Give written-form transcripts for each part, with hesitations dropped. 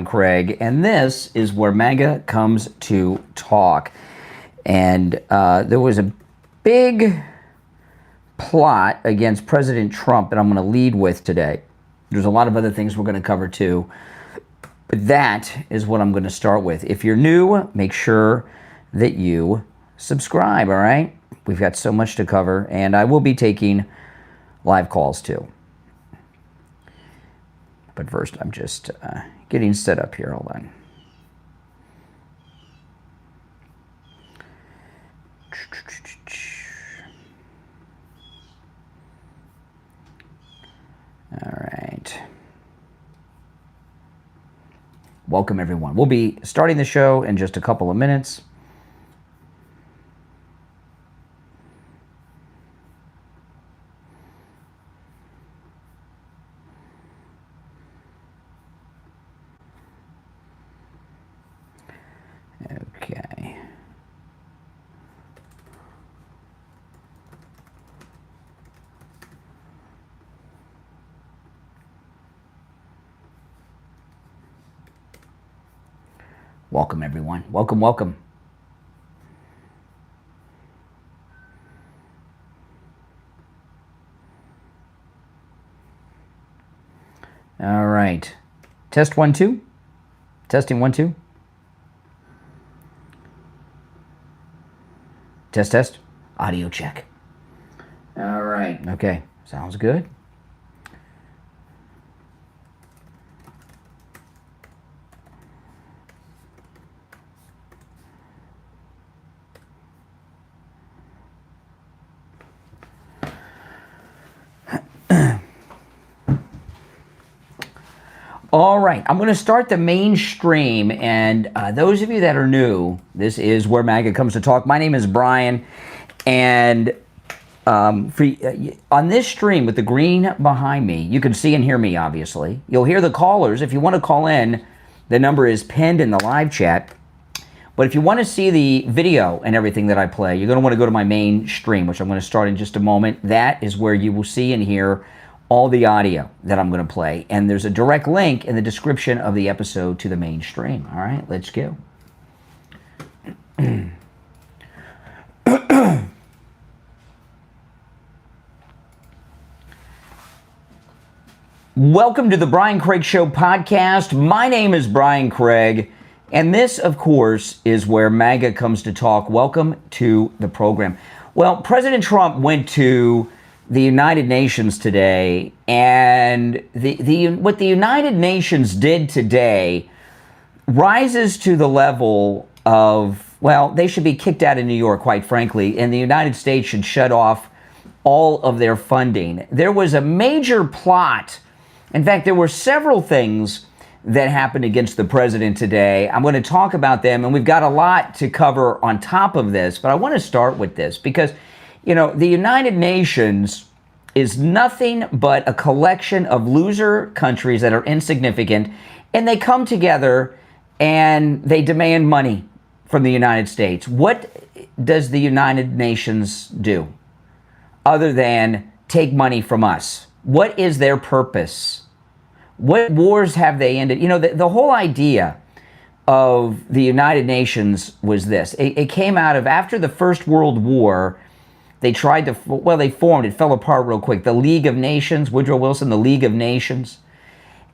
Craig, and this is where MAGA comes to talk. And there was a big plot against President Trump that I'm going to lead with today. There's a lot of other things we're going to cover too, but that is what I'm going to start with. If you're new, make sure that you subscribe, all right? We've got so much to cover, and I will be taking live calls too. But first, I'm just getting set up here. Hold on. All right. Welcome, everyone. We'll be starting the show in just a couple of minutes. Okay. Welcome, everyone. Welcome, welcome. All right. Test 1, 2. Testing 1, 2. Test, test. Audio check. All right. Okay. Sounds good. All right, I'm going to start the mainstream, and those of you that are new, this is where MAGA comes to talk. My name is Brian, and on this stream with the green behind me, you can see and hear me, obviously. You'll hear the callers. If you want to call in, the number is pinned in the live chat. But if you want to see the video and everything that I play, you're going to want to go to my main stream, which I'm going to start in just a moment. That is where you will see and hear all the audio that I'm going to play. And there's a direct link in the description of the episode to the main stream. All right, let's go. Welcome to the Brian Craig Show podcast. My name is Brian Craig, and this, of course, is where MAGA comes to talk. Welcome to the program. Well, President Trump went to the United Nations today, and what the United Nations did today rises to the level of, well, they should be kicked out of New York, quite frankly, and the United States should shut off all of their funding. There was a major plot. In fact, there were several things that happened against the president today. I'm going to talk about them, and we've got a lot to cover on top of this, but I want to start with this because, you know, the United Nations is nothing but a collection of loser countries that are insignificant, and they come together and they demand money from the United States. What does the United Nations do other than take money from us? What is their purpose? What wars have they ended? You know, the whole idea of the United Nations was this. It came out of after the First World War. They tried to, well, they formed, it fell apart real quick. The League of Nations, Woodrow Wilson, the League of Nations,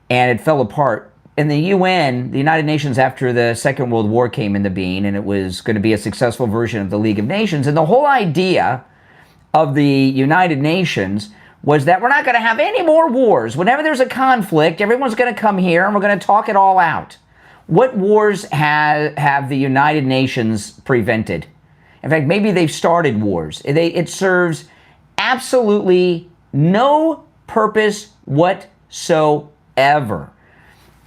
and it fell apart. And the UN, the United Nations, after the Second World War came into being, and it was going to be a successful version of the League of Nations. And the whole idea of the United Nations was that we're not going to have any more wars. Whenever there's a conflict, everyone's going to come here and we're going to talk it all out. What wars have the United Nations prevented? In fact, maybe they've started wars. It serves absolutely no purpose whatsoever.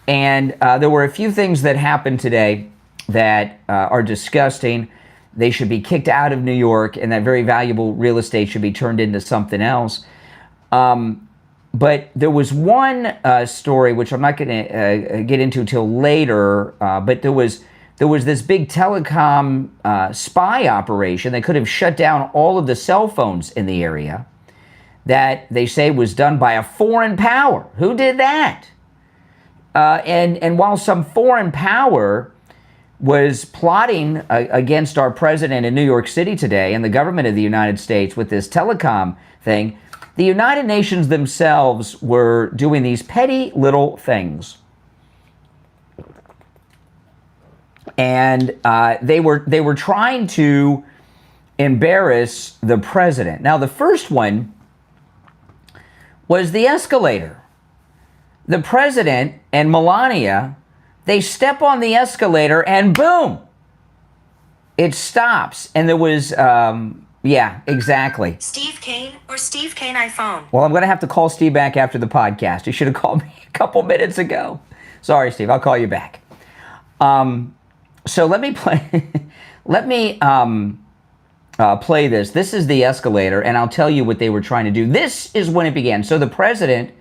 And there were a few things that happened today that are disgusting. They should be kicked out of New York, and that very valuable real estate should be turned into something else. But there was one story, which I'm not going to get into till later, but there was this big telecom spy operation that could have shut down all of the cell phones in the area that they say was done by a foreign power. Who did that? And while some foreign power was plotting against our president in New York City today and the government of the United States with this telecom thing, the United Nations themselves were doing these petty little things. And they were trying to embarrass the president. Now, the first one was the escalator. The president and Melania, they step on the escalator and boom, it stops. And there was, yeah, exactly. Steve Kane or Steve Kane iPhone. Well, I'm going to have to call Steve back after the podcast. You should have called me a couple minutes ago. Sorry, Steve, I'll call you back. So let me play, play this. This is the escalator, and I'll tell you what they were trying to do. This is when it began. So the president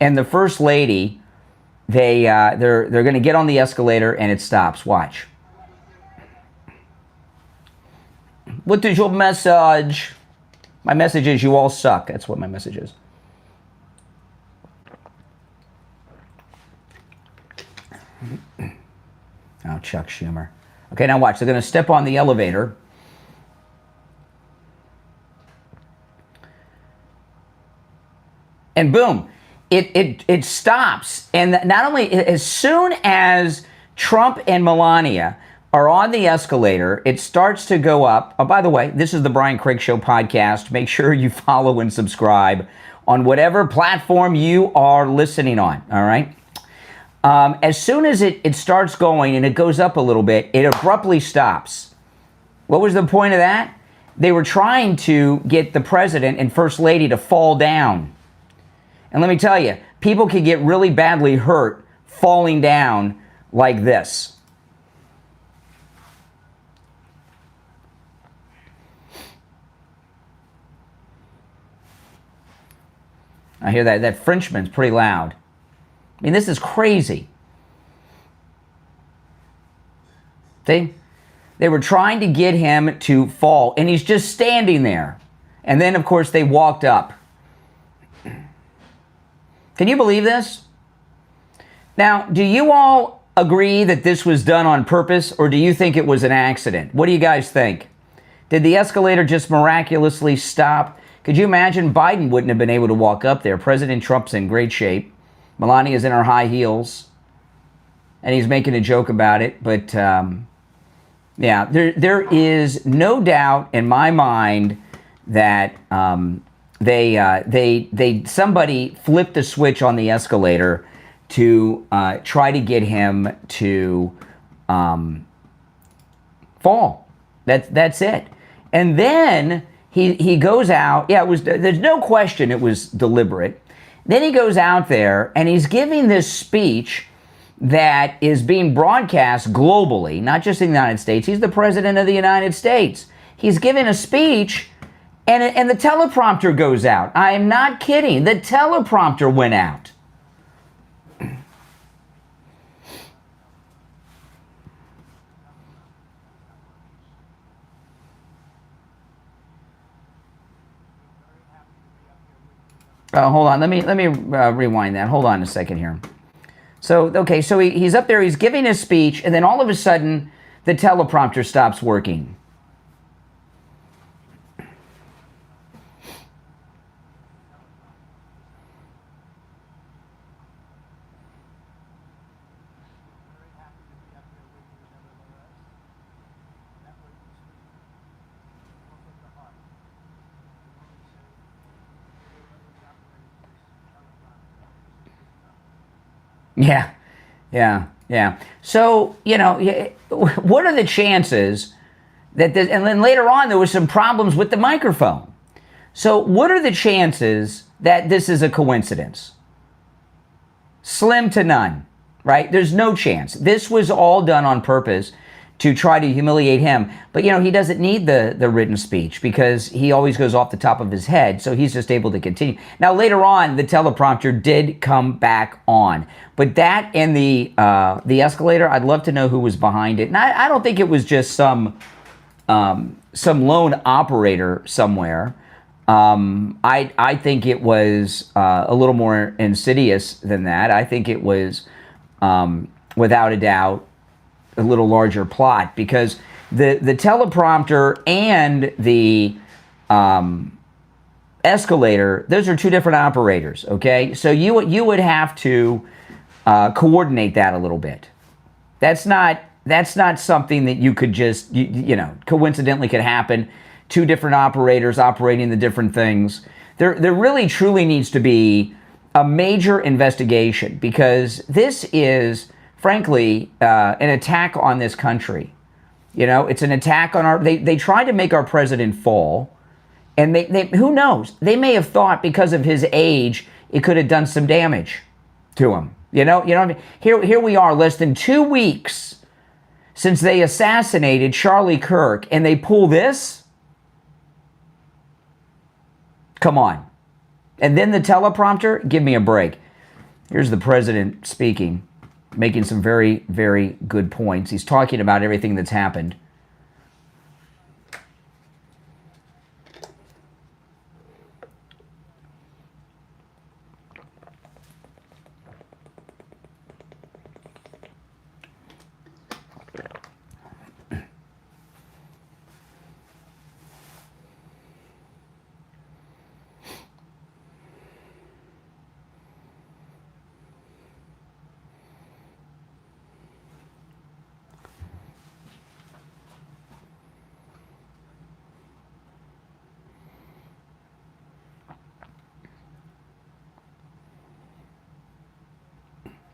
and the first lady, they're going to get on the escalator, and it stops. Watch. What is your message? My message is you all suck. That's what my message is. Oh, Chuck Schumer. Okay, now watch. They're going to step on the elevator. And boom, it stops. And not only, as soon as Trump and Melania are on the escalator, it starts to go up. Oh, by the way, this is the Brian Craig Show podcast. Make sure you follow and subscribe on whatever platform you are listening on, all right? As soon as it starts going and it goes up a little bit, it abruptly stops. What was the point of that? They were trying to get the president and first lady to fall down. And let me tell you, people can get really badly hurt falling down like this. I hear that Frenchman's pretty loud. I mean, this is crazy. See? They were trying to get him to fall, and he's just standing there. And then, of course, they walked up. Can you believe this? Now, do you all agree that this was done on purpose, or do you think it was an accident? What do you guys think? Did the escalator just miraculously stop? Could you imagine Biden wouldn't have been able to walk up there? President Trump's in great shape. Melania's in her high heels. And he's making a joke about it. But, yeah, there is no doubt in my mind that somebody flipped the switch on the escalator to try to get him to fall. That's it. And then he goes out. Yeah, there's no question it was deliberate. Then he goes out there and he's giving this speech that is being broadcast globally, not just in the United States. He's the president of the United States. He's giving a speech and the teleprompter goes out. I am not kidding. The teleprompter went out. Hold on. Let me rewind that. Hold on a second here. So, okay, so he's up there, he's giving his speech, and then all of a sudden, the teleprompter stops working. Yeah. So, what are the chances that this, and then later on there was some problems with the microphone. So what are the chances that this is a coincidence? Slim to none, right? There's no chance. This was all done on purpose to try to humiliate him. But, he doesn't need the written speech because he always goes off the top of his head. So he's just able to continue. Now, later on, the teleprompter did come back on. But that and the escalator, I'd love to know who was behind it. And I don't think it was just some lone operator somewhere. I think it was a little more insidious than that. I think it was without a doubt, a little larger plot, because the teleprompter and the Escalator, those are two different operators, okay? So you would have to coordinate that a little bit. That's not something that you could just, you know, coincidentally could happen. Two different operators operating the different things. There really truly needs to be a major investigation, because this is, frankly, an attack on this country. You know, it's an attack on our, they tried to make our president fall, and they who knows, they may have thought because of his age, it could have done some damage to him. You know what I mean? Here we are, less than 2 weeks since they assassinated Charlie Kirk, and they pull this? Come on. And then the teleprompter? Give me a break. Here's the president speaking, making some very, very good points. He's talking about everything that's happened.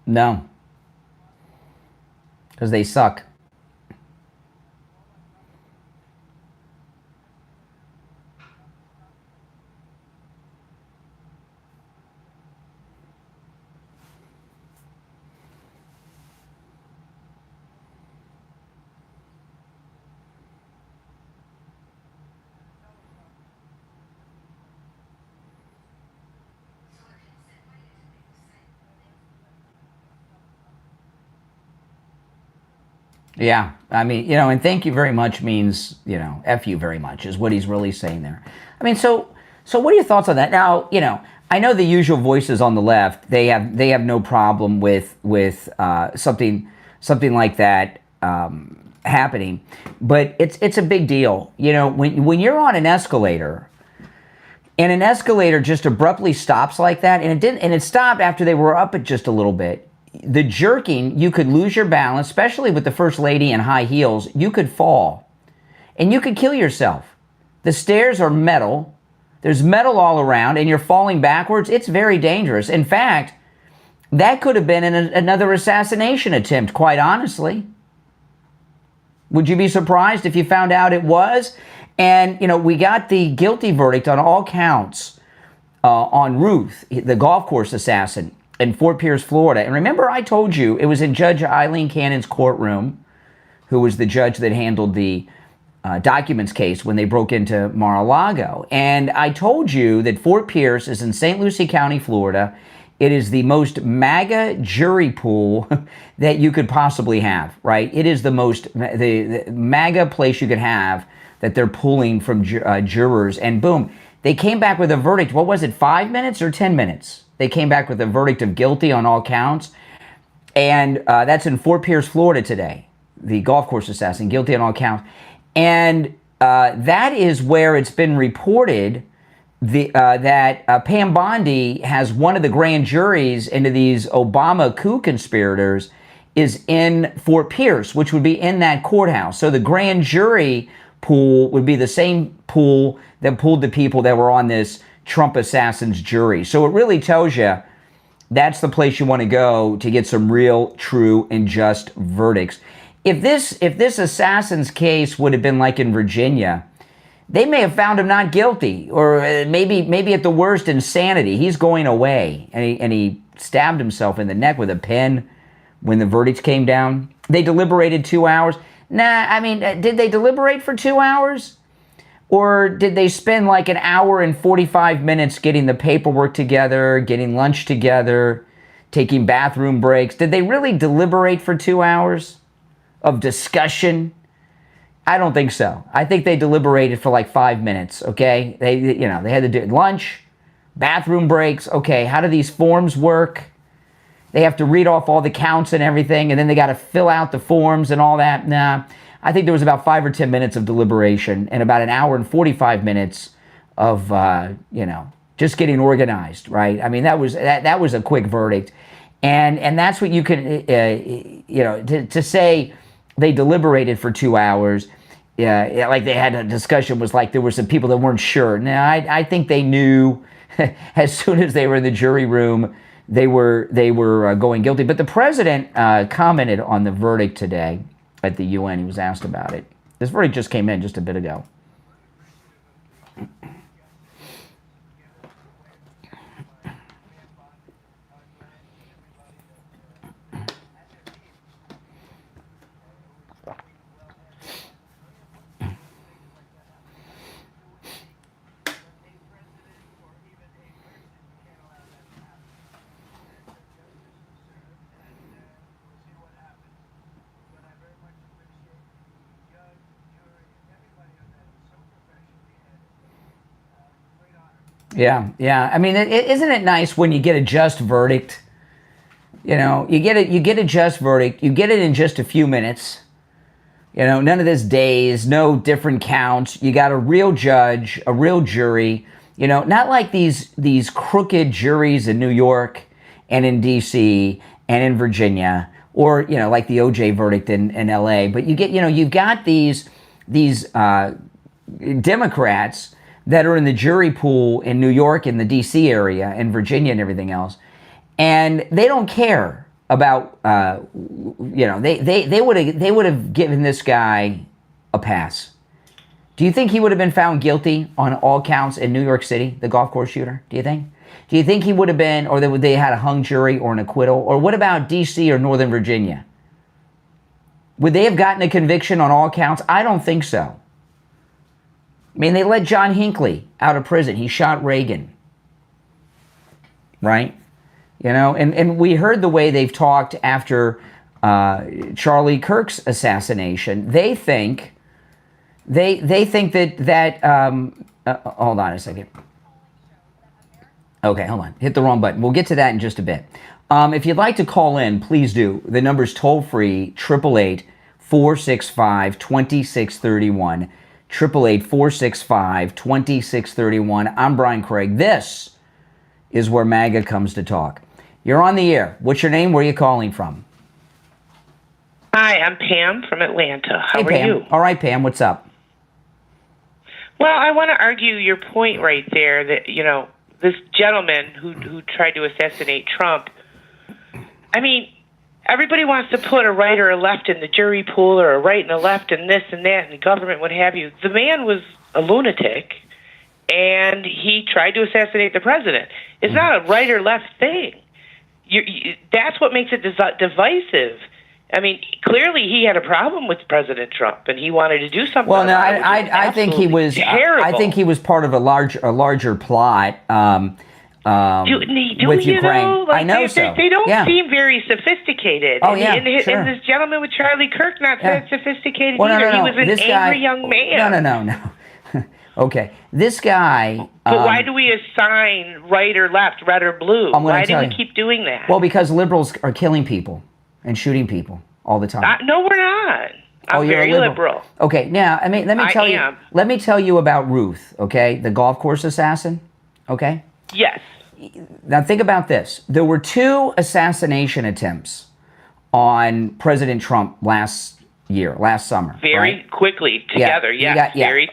No. Because they suck. Yeah, I mean, you know, and thank you very much means, you know, F you very much is what he's really saying there. I mean, so what are your thoughts on that? Now, you know, I know the usual voices on the left, they have no problem with something like that happening, but it's a big deal. You know, when you're on an escalator, and an escalator just abruptly stops like that, and it stopped after they were up it just a little bit. The jerking, you could lose your balance, especially with the First Lady in high heels. You could fall, and you could kill yourself. The stairs are metal. There's metal all around, and you're falling backwards. It's very dangerous. In fact, that could have been another assassination attempt, quite honestly. Would you be surprised if you found out it was? And, you know, we got the guilty verdict on all counts on Ruth, the golf course assassin, in Fort Pierce, Florida. And remember, I told you it was in Judge Eileen Cannon's courtroom, who was the judge that handled the documents case when they broke into Mar-a-Lago. And I told you that Fort Pierce is in St. Lucie County, Florida. It is the most MAGA jury pool that you could possibly have, right? It is the most the MAGA place you could have that they're pulling from jurors. And boom, they came back with a verdict. What was it, 5 minutes or 10 minutes? They came back with a verdict of guilty on all counts. And that's in Fort Pierce, Florida today. The golf course assassin, guilty on all counts. And that is where it's been reported that Pam Bondi has one of the grand juries into these Obama coup conspirators is in Fort Pierce, which would be in that courthouse. So the grand jury pool would be the same pool that pulled the people that were on this Trump assassins jury. So it really tells you that's the place you want to go to get some real, true, and just verdicts. If this assassin's case would have been like in Virginia, they may have found him not guilty, or maybe at the worst insanity. He's going away, and he stabbed himself in the neck with a pen when the verdicts came down. They deliberated 2 hours. Nah, I mean, did they deliberate for 2 hours? Or did they spend like an hour and 45 minutes getting the paperwork together, getting lunch together, taking bathroom breaks? Did they really deliberate for 2 hours of discussion? I don't think so. I think they deliberated for like 5 minutes, okay? They had to do lunch, bathroom breaks. Okay, how do these forms work? they have to read off all the counts and everything, and then they got to fill out the forms and all that. Nah, I think there was about 5 or 10 minutes of deliberation and about an hour and 45 minutes of, just getting organized, right? I mean, that was a quick verdict. And that's what you can, to say they deliberated for 2 hours, like they had a discussion, was like there were some people that weren't sure. Now, I think they knew as soon as they were in the jury room, they were going guilty. But the president commented on the verdict today at the UN. He was asked about it. This verdict just came in just a bit ago. Yeah. I mean, isn't it nice when you get a just verdict? You get a just verdict. You get it in just a few minutes. None of this days, no different counts. You got a real judge, a real jury. Not like these crooked juries in New York and in D.C. and in Virginia, or like the O.J. verdict in L.A. But you've got these Democrats that are in the jury pool in New York, in the D.C. area, and Virginia and everything else, and they don't care about, they would have given this guy a pass. Do you think he would have been found guilty on all counts in New York City, the golf course shooter? Do you think? Do you think he would have been, or they had a hung jury or an acquittal? Or what about D.C. or Northern Virginia? Would they have gotten a conviction on all counts? I don't think so. I mean, they let John Hinckley out of prison. He shot Reagan, right? And we heard the way they've talked after Charlie Kirk's assassination. They think that hold on a second. Okay, hold on. Hit the wrong button. We'll get to that in just a bit. If you'd like to call in, please do. The number's toll free, 888-465-2631. 888-465-2631. I'm Brian Craig. This is where MAGA comes to talk. You're on the air. What's your name? Where are you calling from? Hi, I'm Pam from Atlanta. How are Pam. you? All right, Pam. What's up? Well, I want to argue your point right there that, this gentleman who tried to assassinate Trump, I mean, everybody wants to put a right or a left in the jury pool, or a right and a left and this and that and the government, what have you. The man was a lunatic, and he tried to assassinate the president. It's not a right or left thing. That's what makes it divisive. I mean, clearly he had a problem with President Trump, and he wanted to do something. Well, no, I think he was. Terrible. I think he was part of a larger plot. With Ukraine. Like, I know so. They don't seem very sophisticated. Oh, and sure. And this gentleman with Charlie Kirk, not that sophisticated well, either. No. He was an angry young man. No. Okay. This guy... But why do we assign right or left, red or blue? Why do we keep doing that? Well, because liberals are killing people and shooting people all the time. No, we're not. I'm you're very a liberal. Okay, now, let me tell you about Ruth, okay? The golf course assassin, okay? Yes. Now think about this. There were 2 assassination attempts on President Trump last summer. Very quickly together, very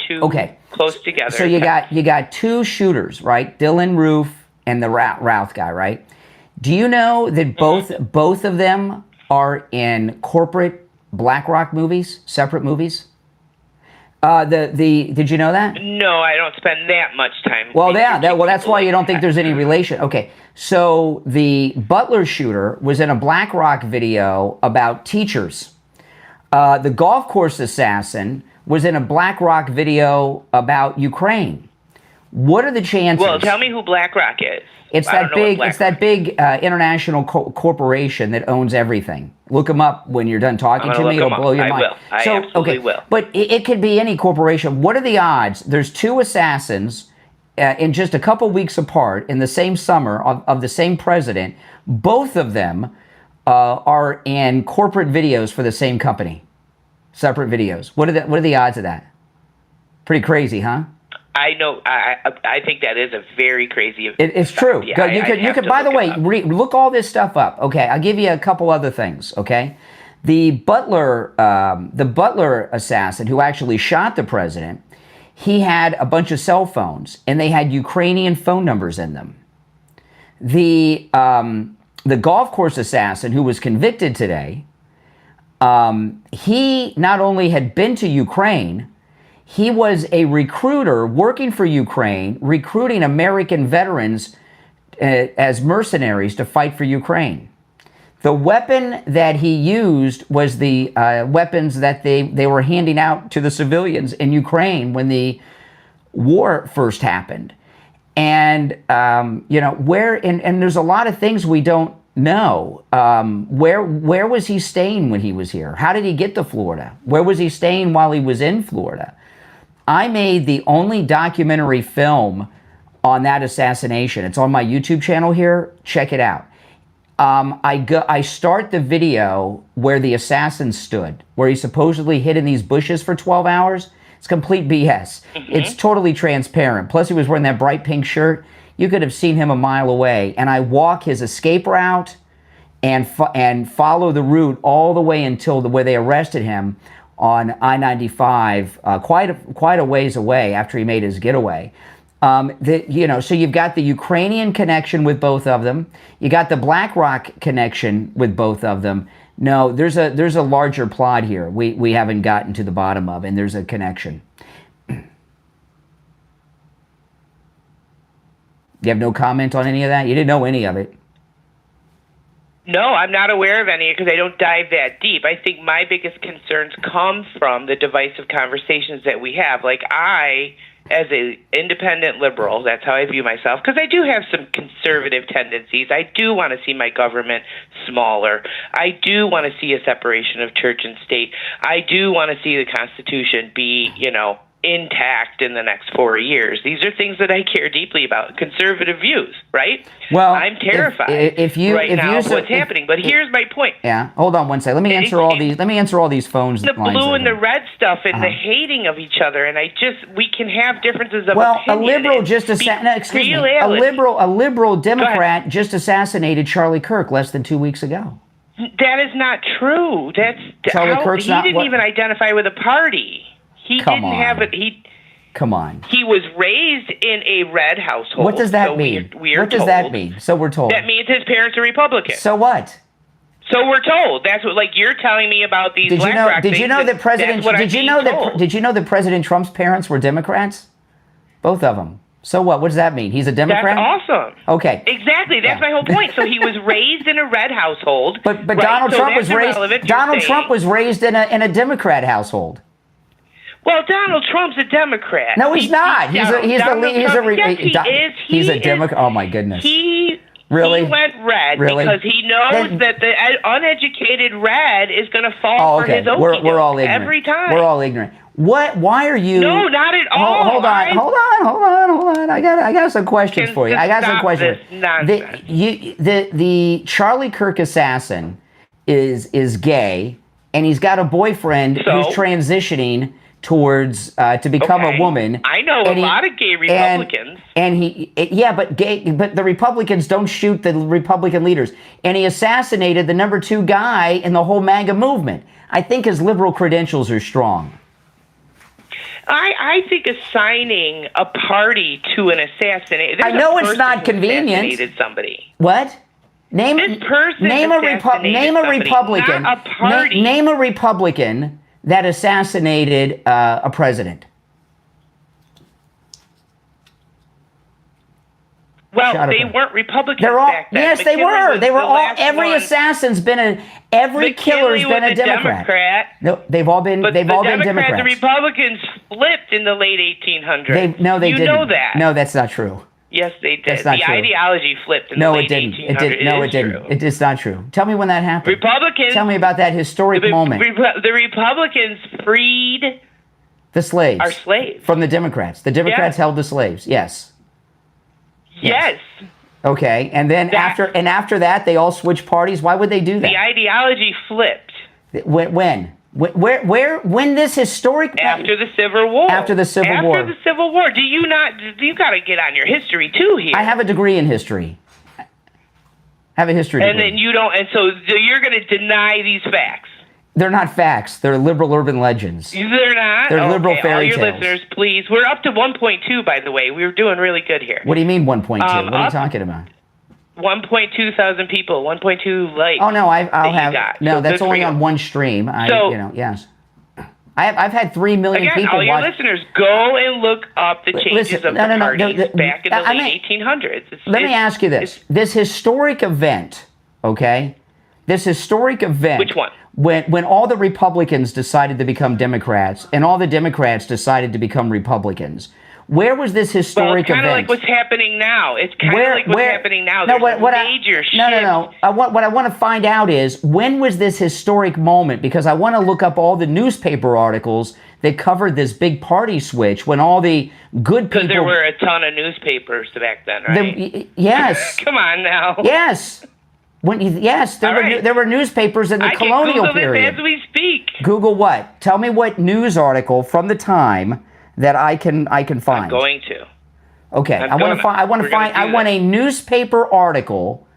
close together. So you got 2 shooters, right? Dylan Roof and the Routh guy, right? Do you know that both of them are in corporate BlackRock movies, separate movies? Did you know that? No, I don't spend that much time. Well, that's why you don't think there's any relation. Okay, so the Butler shooter was in a BlackRock video about teachers. The golf course assassin was in a BlackRock video about Ukraine. What are the chances? Well, tell me who BlackRock is. It's that big international corporation that owns everything. Look them up when you're done talking to me. It'll blow your mind. I absolutely will. But it could be any corporation. What are the odds? There's 2 assassins in just a couple weeks apart in the same summer of the same president. Both of them are in corporate videos for the same company, separate videos. What are the odds of that? Pretty crazy, huh? I know. I think that is a very crazy. It's true. Yeah, you could. By the way, look all this stuff up. Okay, I'll give you a couple other things. Okay, the Butler assassin who actually shot the president, he had a bunch of cell phones and they had Ukrainian phone numbers in them. The golf course assassin who was convicted today, he not only had been to Ukraine, he was a recruiter working for Ukraine, recruiting American veterans as mercenaries to fight for Ukraine. The weapon that he used was the weapons that they were handing out to the civilians in Ukraine when the war first happened. And, and there's a lot of things we don't know. Where was he staying when he was here? How did he get to Florida? Where was he staying while he was in Florida? I made the only documentary film on that assassination. It's on my YouTube channel here. Check it out. I start the video where the assassin stood, where he supposedly hid in these bushes for 12 hours. It's complete BS. Mm-hmm. It's totally transparent. Plus, he was wearing that bright pink shirt. You could have seen him a mile away. And I walk his escape route and follow the route all the way until where they arrested him on I-95, quite a ways away after he made his getaway. So you've got the Ukrainian connection with both of them. You got the BlackRock connection with both of them. No, there's a larger plot here we haven't gotten to the bottom of, and there's a connection. You have no comment on any of that? You didn't know any of it? No, I'm not aware of any because I don't dive that deep. I think my biggest concerns come from the divisive conversations that we have. Like as an independent liberal, that's how I view myself, because I do have some conservative tendencies. I do want to see my government smaller. I do want to see a separation of church and state. I do want to see the Constitution be, intact in the next 4 years. These are things that I care deeply about. Conservative views, right? Well, I'm terrified of what's happening. But here's my point. Yeah, hold on one second. Let me answer all these phones. The blue and the red stuff and the hating of each other, and we can have differences of opinion. A liberal Democrat just assassinated Charlie Kirk less than 2 weeks ago. That is not true. He didn't even identify with a party. Come on. He was raised in a red household. What does that mean? What does that mean? So we're told. That means his parents are Republican. So what? So we're told. That's what, you're telling me about these BlackRock things. Did you know that President Trump's parents were Democrats? Both of them. So what? What does that mean? He's a Democrat? That's awesome. Okay. Exactly. That's my whole point. So he was raised in a red household. But Donald Trump was raised. Trump was raised in a Democrat household. Well, Donald Trump's a Democrat. No, he's not. He's a Democrat. Oh my goodness. He went red because he knows that the uneducated red is going to fall for his okie We're all ignorant. Every time. We're all ignorant. What? Why are you? No, not at all. Hold on. I got some questions for you. The Charlie Kirk assassin is gay, and he's got a boyfriend who's transitioning towards to become a woman. I know a lot of gay Republicans. But the Republicans don't shoot the Republican leaders. And he assassinated the number 2 guy in the whole MAGA movement. I think his liberal credentials are strong. I think assigning a party to an assassination. I know it's not convenient. Assassinated somebody. What? Name a Republican. Not a party. Name a Republican that assassinated a president. Well, they weren't Republicans back then. Yes, they were. They were all. Every assassin's been every killer's been a Democrat. No, they've all been. They've all been Democrats. The Republicans flipped in the late 1800s. They didn't. You know that. No, that's not true. Yes, they did. That's not true. Ideology flipped in the late 1800s. No, it didn't. It is not true. Tell me when that happened. Republicans. Tell me about that historic moment. The Republicans freed the slaves. Our slaves. From the Democrats. The Democrats held the slaves. Yes. Yes. Okay, and then after that, they all switched parties. Why would they do that? The ideology flipped. When this historic After the Civil War. After the Civil War. After the Civil War. Do you got to get on your history too here. I have a degree in history. I have a history degree. And then you don't, and so you're going to deny these facts. They're not facts. They're liberal urban legends. They're not? They're liberal fairy tales. All your listeners, please. We're up to 1.2, by the way. We're doing really good here. What do you mean 1.2? What are you talking about? 1.2 thousand people. 1.2 likes. Oh, no, I'll have... No, so that's only on one stream. Yes. I've had 3 million people all your listeners, go and look up the changes of the parties back in the late 1800s. Let me ask you this. This historic event, okay? This historic event... Which one? When all the Republicans decided to become Democrats and all the Democrats decided to become Republicans, where was this historic event? It's kind of like what's happening now. It's kind of like what's happening now. There's major shift. No. What I want to find out is, when was this historic moment? Because I want to look up all the newspaper articles that covered this big party switch when all the good people... Because there were a ton of newspapers back then, right? Yes. Come on now. Yes. There were newspapers in the colonial period. I can Google this as we speak. Google what? Tell me what news article from the time that I can find. I'm going to. Okay, I want a newspaper article.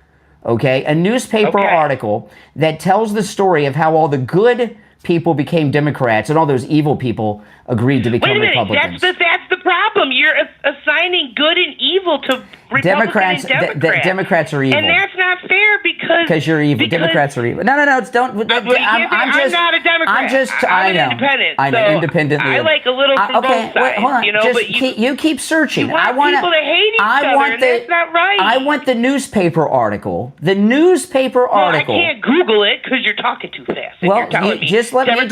Okay, a newspaper article that tells the story of how all the good people became Democrats and all those evil people agreed to become Republicans. That's the problem. You're assigning good and evil to Republicans and Democrats. Democrats are evil. And that's not fair because you're evil. Democrats are evil. No, don't. I'm not a Democrat. I'm an independent. I'm independently. I like a little from both sides. Wait, hold on. You keep searching. You want people to hate each other, and that's not right. I want the newspaper article. The newspaper article. I can't Google it because you're talking too fast. Well, just let me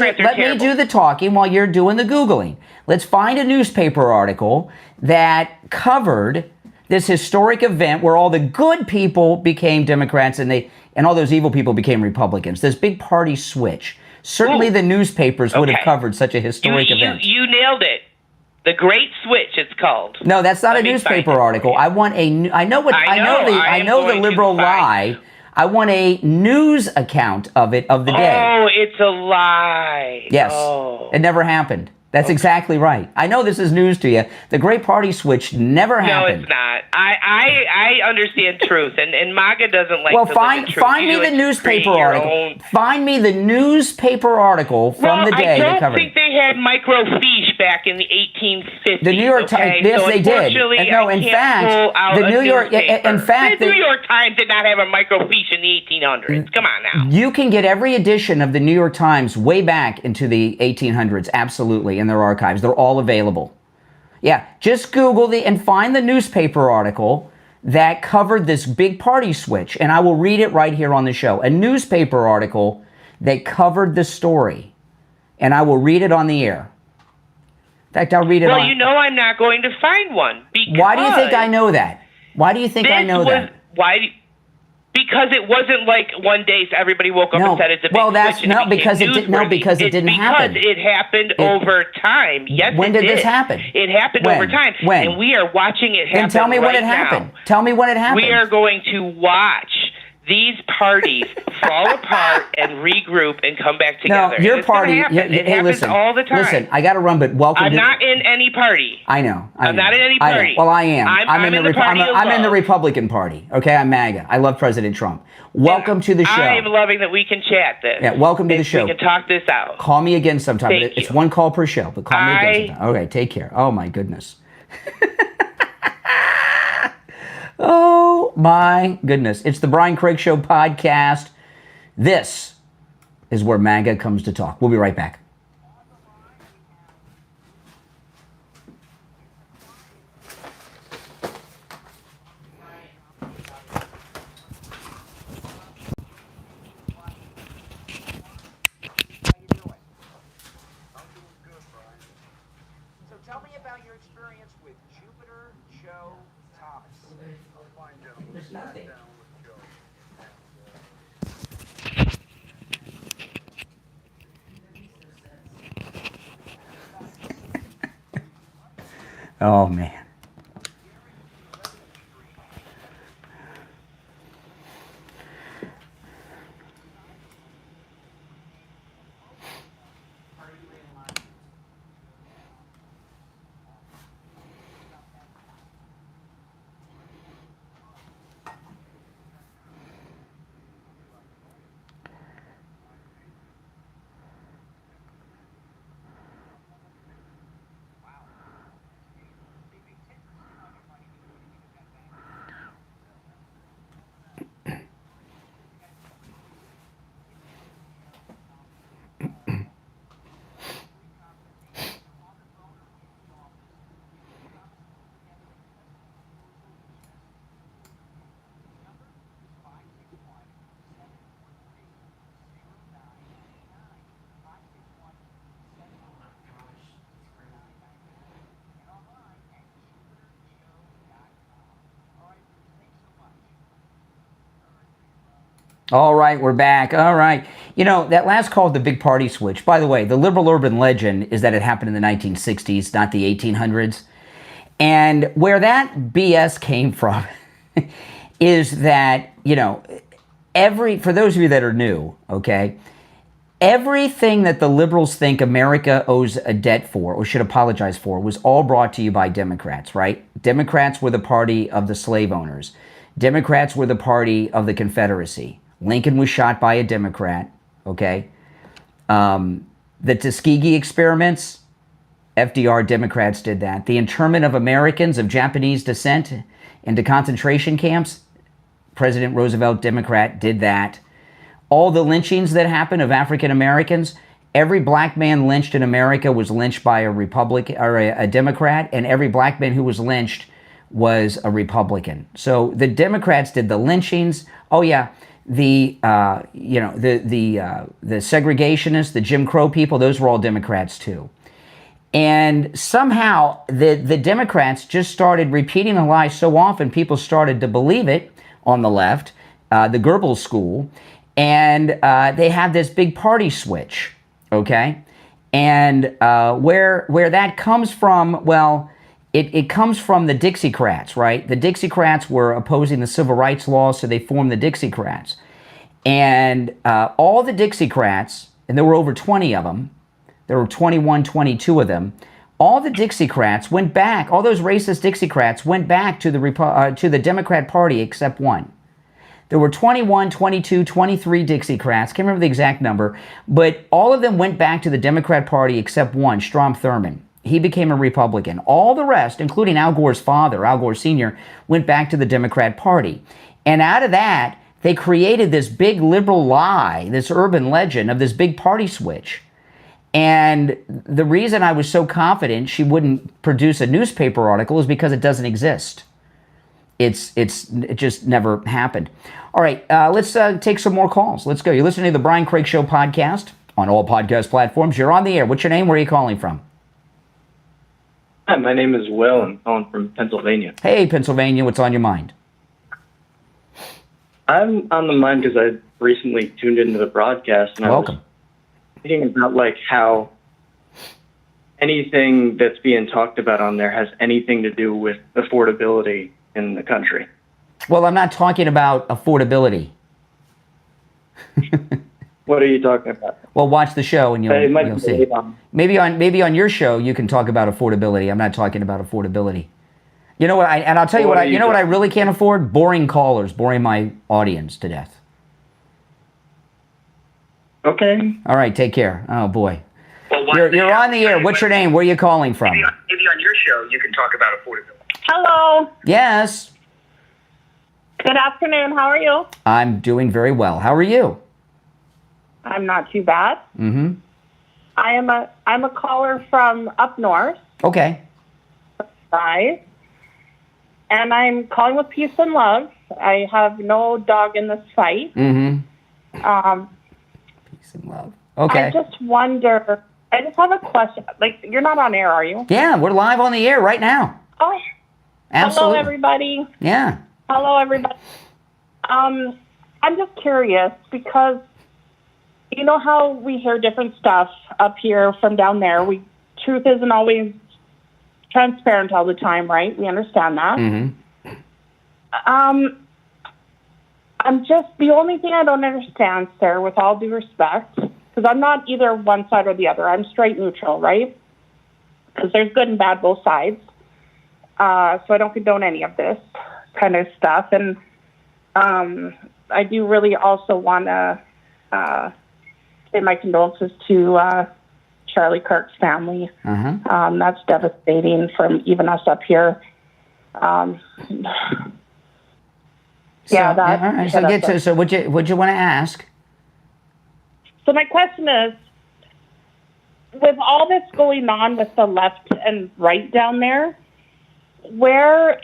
do the talking while you're doing the Googling. Let's find a newspaper article that covered this historic event where all the good people became Democrats and all those evil people became Republicans. This big party switch. Certainly the newspapers would have covered such a historic event. You nailed it. The Great Switch, it's called. No, that's not a newspaper article. I want I know the liberal lie. I want a news account of the day. Oh, it's a lie. Yes. It never happened. That's exactly right. I know this is news to you. The Great Party Switch never happened. No, it's not. I understand truth, and MAGA doesn't like to find me the newspaper article. Find me the newspaper article from the day that covered it. I don't think they had microfiche back in the 1850s. The New York Times, yes, they did. No, in fact, the New York Times did not have a microfiche in the 1800s. Come on now. You can get every edition of the New York Times way back into the 1800s, absolutely, in their archives. They're all available. Yeah, just Google and find the newspaper article that covered this big party switch, and I will read it right here on the show. A newspaper article that covered the story, and I will read it on the air. In fact, I'll read it on... Well, you know I'm not going to find one. Why do you think I know that? Why do you think I know that? Because it wasn't like one day everybody woke up and said it's a big switch. Because it didn't happen. Because it happened over time. Yes, when did this happen? It happened over time. When? And we are watching it happen. Then tell me when it happened. Tell me when it happened. We are going to watch these parties fall apart and regroup and come back together. No, your party. It happens all the time. Listen, I got to run, but welcome. I'm not in any party. I know. I'm not in any party. Well, I am. I'm in the the Republican Party. Okay, I'm MAGA. I love President Trump. Welcome to the show. I am loving that we can chat this. Yeah, welcome to the show. We can talk this out. Call me again sometime. Thank It's you. one call per show, but call me again sometime. Okay, take care. Oh my goodness. Oh my goodness. It's the Brian Craig Show podcast. This is where MAGA comes to talk. We'll be right back. Nothing. Oh man. All right, we're back. All right. You know, that last call, the big party switch. By the way, the liberal urban legend is that it happened in the 1960s, not the 1800s. And where that BS came from is that, you know, for those of you that are new, okay, everything that the liberals think America owes a debt for or should apologize for was all brought to you by Democrats, right? Democrats were the party of the slave owners. Democrats were the party of the Confederacy. Lincoln was shot by a Democrat, okay? The Tuskegee experiments, FDR, Democrats did that. The internment of Americans of Japanese descent into concentration camps, President Roosevelt, Democrat, did that. All the lynchings that happened of African Americans, every black man lynched in America was lynched by a Republican or a Democrat, and every black man who was lynched was a Republican. So the Democrats did the lynchings. Oh yeah, the segregationists, the Jim Crow people, those were all Democrats too. And somehow the Democrats just started repeating the lie so often, people started to believe it on the left, the Goebbels school, and they have this big party switch, okay? And where that comes from, well, it comes from the Dixiecrats, right? The Dixiecrats were opposing the civil rights laws, so they formed the Dixiecrats. And all the Dixiecrats, and there were over 20 of them, there were 21, 22 of them, all the Dixiecrats went back, all those racist Dixiecrats went back to the Democrat Party except one. There were 21, 22, 23 Dixiecrats, can't remember the exact number, but all of them went back to the Democrat Party except one, Strom Thurmond. He became a Republican. All the rest, including Al Gore's father, Al Gore Sr., went back to the Democrat Party. And out of that, they created this big liberal lie, this urban legend of this big party switch. And the reason I was so confident she wouldn't produce a newspaper article is because it doesn't exist. It just never happened. All right, let's take some more calls. Let's go. You're listening to the Brian Craig Show podcast on all podcast platforms. You're on the air. What's your name? Where are you calling from? Hi, my name is Will. I'm calling from Pennsylvania. Hey, Pennsylvania. What's on your mind? I'm on the mind because I recently tuned into the broadcast and Welcome. I was thinking about like how anything that's being talked about on there has anything to do with affordability in the country. Well, I'm not talking about affordability. What are you talking about? Well, watch the show and you'll see. Maybe on your show you can talk about affordability. I'm not talking about affordability. You know what? I'll tell you what I really can't afford: boring callers, boring my audience to death. Okay. All right, take care. Oh boy. Well, you're on the air. What's your name? Where are you calling from? Maybe on your show you can talk about affordability. Hello. Yes. Good afternoon. How are you? I'm doing very well. How are you? I'm not too bad. Mm-hmm. I'm a caller from up north. Okay. Side. And I'm calling with peace and love. I have no dog in this fight. Mm-hmm. Peace and love. Okay. I just wonder. I just have a question. Like, you're not on air, are you? Yeah, we're live on the air right now. Oh. Absolutely. Hello, everybody. Yeah. Hello, everybody. I'm just curious because you know how we hear different stuff up here from down there. Truth isn't always transparent all the time, right? We understand that. Mm-hmm. I'm just, the only thing I don't understand, sir, with all due respect, because I'm not either one side or the other. I'm straight neutral, right? Because there's good and bad both sides. So I don't condone any of this kind of stuff. And I do really also want to say my condolences to Charlie Kirk's family. Uh-huh. That's devastating from even us up here. All right. So what you want to ask? So my question is, with all this going on with the left and right down there, the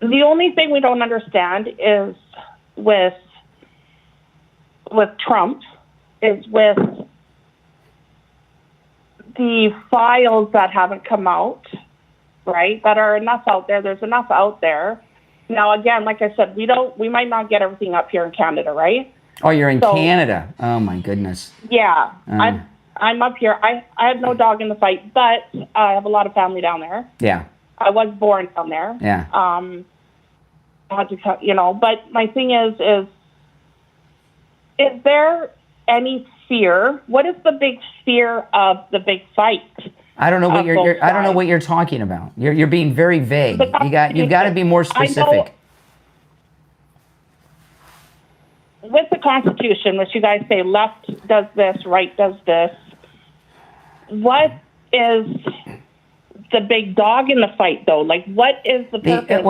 only thing we don't understand is with Trump is with the files that haven't come out, right? That are enough out there. There's enough out there Now, again, like I said, we might not get everything up here in Canada, right? Oh, you're in Canada. Oh, my goodness. Yeah. I'm up here. I have no dog in the fight, but I have a lot of family down there. Yeah. I was born down there. Yeah. But my thing is there any fear? What is the big fear of the big fight? I don't know what I don't know what you're talking about. You're being very vague. You've got to be more specific. With the Constitution, which you guys say left does this, right does this, what is the big dog in the fight, though? Like, what is the purpose?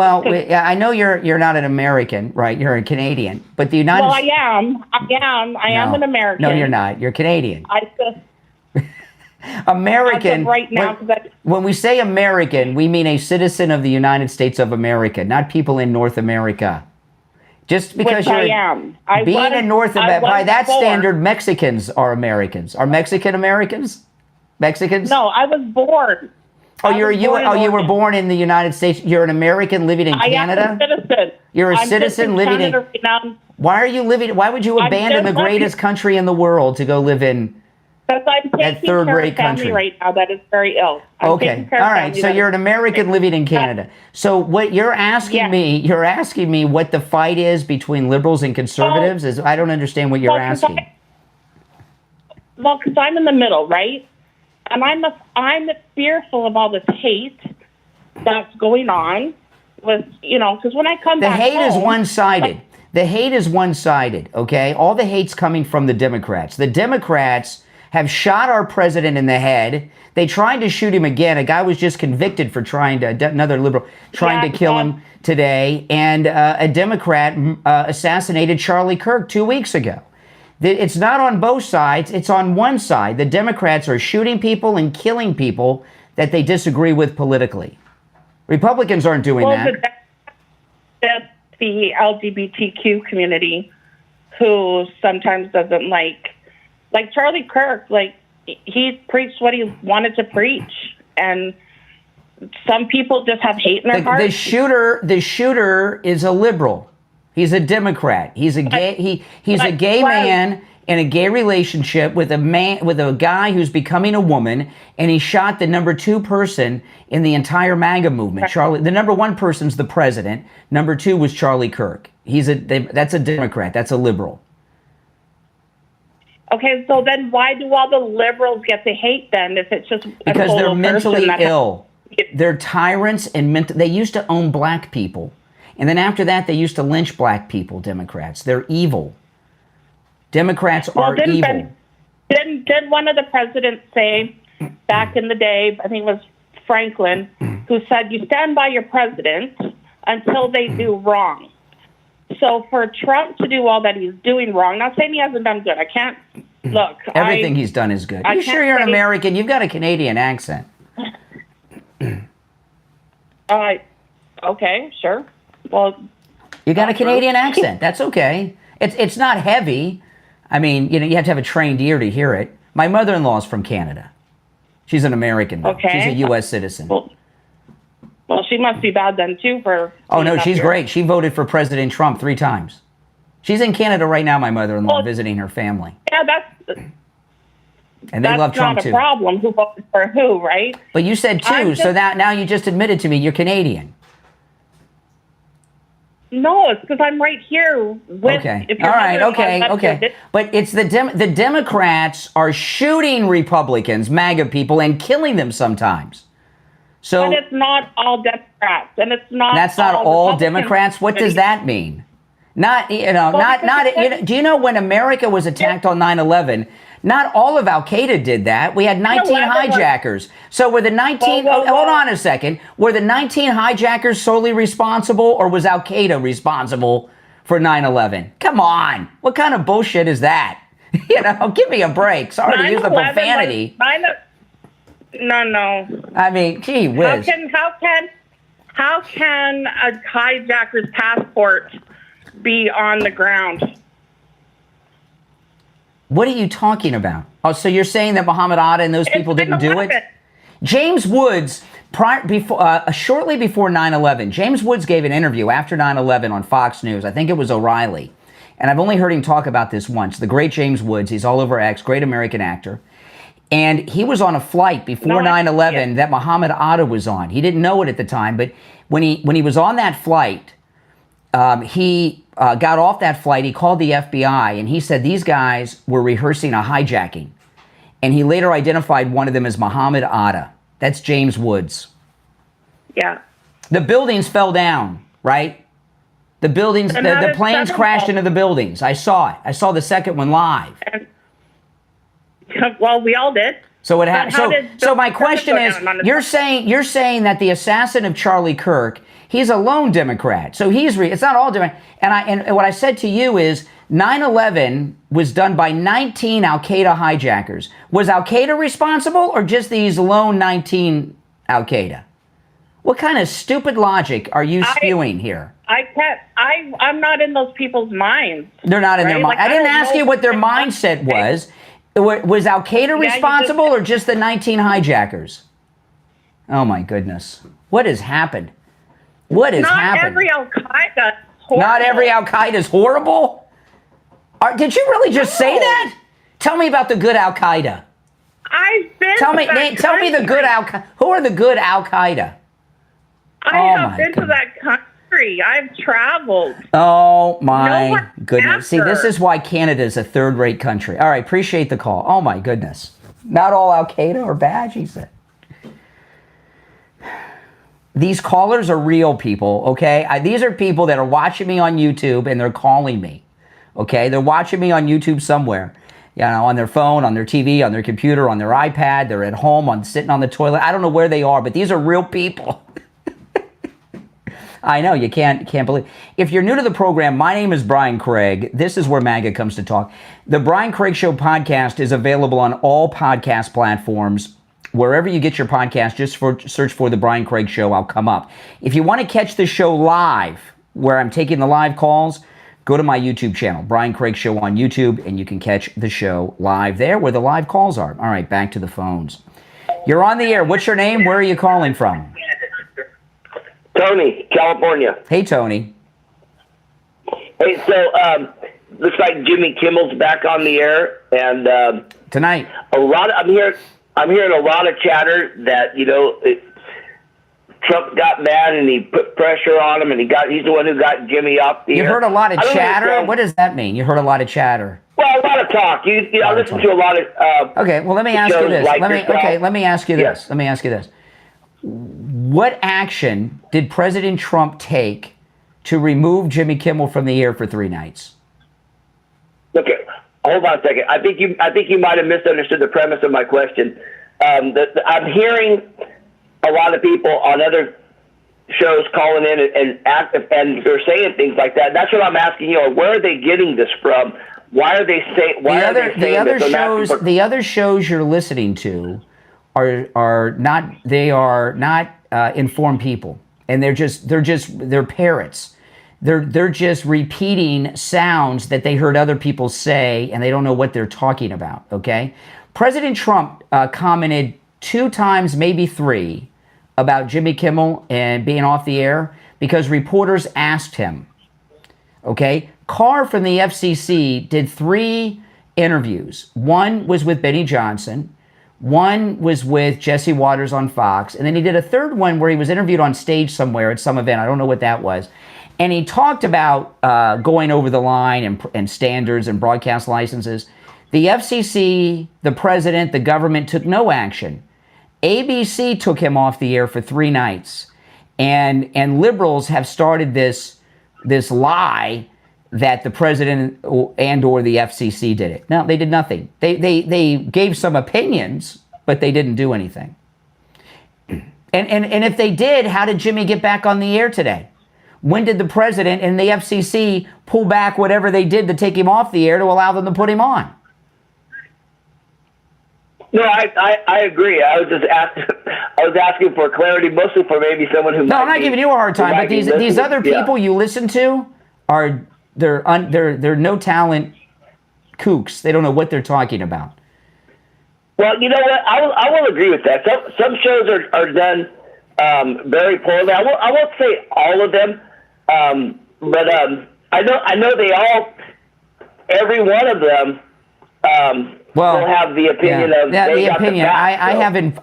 I know you're not an American, right? You're a Canadian, but the United. Well, I am. I am an American. No, you're not. You're Canadian. I just. American. Right now, when we say American, we mean a citizen of the United States of America, not people in North America. Just because I am. Being in North America, by that standard, Mexicans are Americans. Are Mexican Americans? Mexicans? No, I was born. Oh, you were born in the United States. You're an American living in Canada? I am a citizen. You're a citizen living in Canada right now. Why would you abandon the greatest country in the world to go live in Because I'm taking care of a family right now that is very ill. Okay. All right. So you're an American living in Canada. So what you're asking me what the fight is between liberals and conservatives is I don't understand what you're asking. Because I'm in the middle, right? And I'm fearful of all this hate that's going on with, because when I come back home... The hate is one-sided. The hate is one-sided, okay? All the hate's coming from the Democrats. The Democrats have shot our president in the head. They tried to shoot him again. A guy was just convicted for another liberal, trying to kill him today. And a Democrat assassinated Charlie Kirk 2 weeks ago. It's not on both sides. It's on one side. The Democrats are shooting people and killing people that they disagree with politically. Republicans aren't doing that. That's the LGBTQ community who sometimes doesn't like Charlie Kirk, he preached what he wanted to preach. And some people just have hate in their hearts. The shooter is a liberal. He's a Democrat. He's a gay. He's a gay man in a gay relationship with a guy who's becoming a woman, and he shot the number 2 person in the entire MAGA movement. The number 1 person's the president. Number 2 was Charlie Kirk. That's a Democrat. That's a liberal. Okay, so then why do all the liberals get the hate then if it's just because they're mentally ill? They're tyrants and they used to own black people. And then after that, they used to lynch black people, Democrats. They're evil. Democrats are evil. Didn't one of the presidents say back in the day, I think it was Franklin, who said, you stand by your president until they do wrong. So for Trump to do all that he's doing wrong, not saying he hasn't done good. I can't, look. Everything he's done is good. You sure you're an American? You've got a Canadian accent. Okay, sure. Well, you got a Canadian accent. That's okay. It's not heavy. I mean, you have to have a trained ear to hear it. My mother-in-law is from Canada. She's an American. Okay. She's a U.S. citizen. Well, she must be bad then, too, for... Oh, no, she's great. She voted for President Trump 3 times. She's in Canada right now, my mother-in-law, visiting her family. Yeah, and they love Trump, too. That's not a problem, who voted for who, right? But you said 2, so now you just admitted to me you're Canadian. No, it's because I'm right here with... Okay, all right, okay. But it's the Democrats are shooting Republicans, MAGA people, and killing them sometimes. So, but it's not all Democrats, and it's not. That's not all Democrats. What does that mean? Do you know when America was attacked on 9/11? Not all of Al Qaeda did that. We had 19 hijackers. So were the 19? Hold on a second. Were the 19 hijackers solely responsible, or was Al Qaeda responsible for 9/11? Come on, what kind of bullshit is that? Give me a break. Sorry to use the profanity. No. I mean, gee whiz. How can a hijacker's passport be on the ground? What are you talking about? Oh, so you're saying that Muhammad Atta and those people didn't do it? James Woods Shortly before 9/11, James Woods gave an interview after 9/11 on Fox News. I think it was O'Reilly. And I've only heard him talk about this once. The great James Woods, he's all over X, great American actor. And he was on a flight before 9/11 that Muhammad Atta was on. He didn't know it at the time, but when he was on that flight, he got off that flight, he called the FBI, and he said these guys were rehearsing a hijacking. And he later identified one of them as Muhammad Atta. That's James Woods. Yeah. The buildings fell down, right? The buildings, the planes crashed into the buildings. I saw it. I saw the second one live. Well, we all did. So it happened. So my question is, you're saying that the assassin of Charlie Kirk, he's a lone Democrat. So it's not all Democrat. And what I said to you is 9/11 was done by 19 Al-Qaeda hijackers. Was Al-Qaeda responsible or just these lone 19 Al-Qaeda? What kind of stupid logic are you spewing here? I'm not in those people's minds. They're not in their mind. I didn't ask you what their mindset was. Was Al-Qaeda responsible or just the 19 hijackers? Oh my goodness. What has happened? What has happened? Not every Al-Qaeda is horrible. Not every Al-Qaeda is horrible? Did you really just say that? Tell me about the good Al-Qaeda. I've been Tell me the good Al-Qaeda. Who are the good Al-Qaeda? I have been to that country. I've traveled. Oh my goodness. See, this is why Canada is a third-rate country. All right, appreciate the call. Oh my goodness. Not all Al-Qaeda are bad, she said. These callers are real people, okay? These are people that are watching me on YouTube and they're calling me, okay? They're watching me on YouTube somewhere, on their phone, on their TV, on their computer, on their iPad. They're at home, sitting on the toilet. I don't know where they are, but these are real people. I know, you can't believe. If you're new to the program, my name is Brian Craig. This is where MAGA comes to talk. The Brian Craig Show podcast is available on all podcast platforms. Wherever you get your podcast, just search for The Brian Craig Show. I'll come up. If you want to catch the show live, where I'm taking the live calls, go to my YouTube channel, Brian Craig Show on YouTube, and you can catch the show live there where the live calls are. All right, back to the phones. You're on the air. What's your name? Where are you calling from? Tony, California. Hey, Tony. Hey, so looks like Jimmy Kimmel's back on the air, and tonight I'm hearing a lot of chatter that Trump got mad and he put pressure on him, and he's the one who got Jimmy off the air. You heard a lot of chatter. What does that mean? You heard a lot of chatter. Well, a lot of talk. I listen to a lot of. Okay, well, let me ask you this. Like let me ask you this. Yes. Let me ask you this. What action did President Trump take to remove Jimmy Kimmel from the air for 3 nights? Okay, hold on a second. I think you might have misunderstood the premise of my question. I'm hearing a lot of people on other shows calling in and they're saying things like that. That's what I'm asking you. Where are they getting this from? Why are they saying? The other shows you're listening to are not informed people, and they're parrots. They're just repeating sounds that they heard other people say, and they don't know what they're talking about. Okay, President Trump commented 2 times, maybe 3, about Jimmy Kimmel and being off the air because reporters asked him. Okay, Carr from the FCC did 3 interviews. One was with Benny Johnson. One was with Jesse Waters on Fox. And then he did a 3rd one where he was interviewed on stage somewhere at some event. I don't know what that was. And he talked about going over the line and standards and broadcast licenses. The FCC, the president, the government took no action. ABC took him off the air for 3 nights. And liberals have started this lie that the president and or the FCC did it. No, they did nothing. They gave some opinions, but they didn't do anything. And if they did, how did Jimmy get back on the air today? When did the president and the FCC pull back whatever they did to take him off the air to allow them to put him on? No, I agree. I was asking for clarity, mostly for maybe someone who. No, I'm not giving you a hard time, but these other people you listen to are they're no talent kooks. They don't know what they're talking about. Well, you know what? I will agree with that. Some shows are done very poorly. I won't say all of them, but I know they all, every one of them will have the opinion of the opinion. I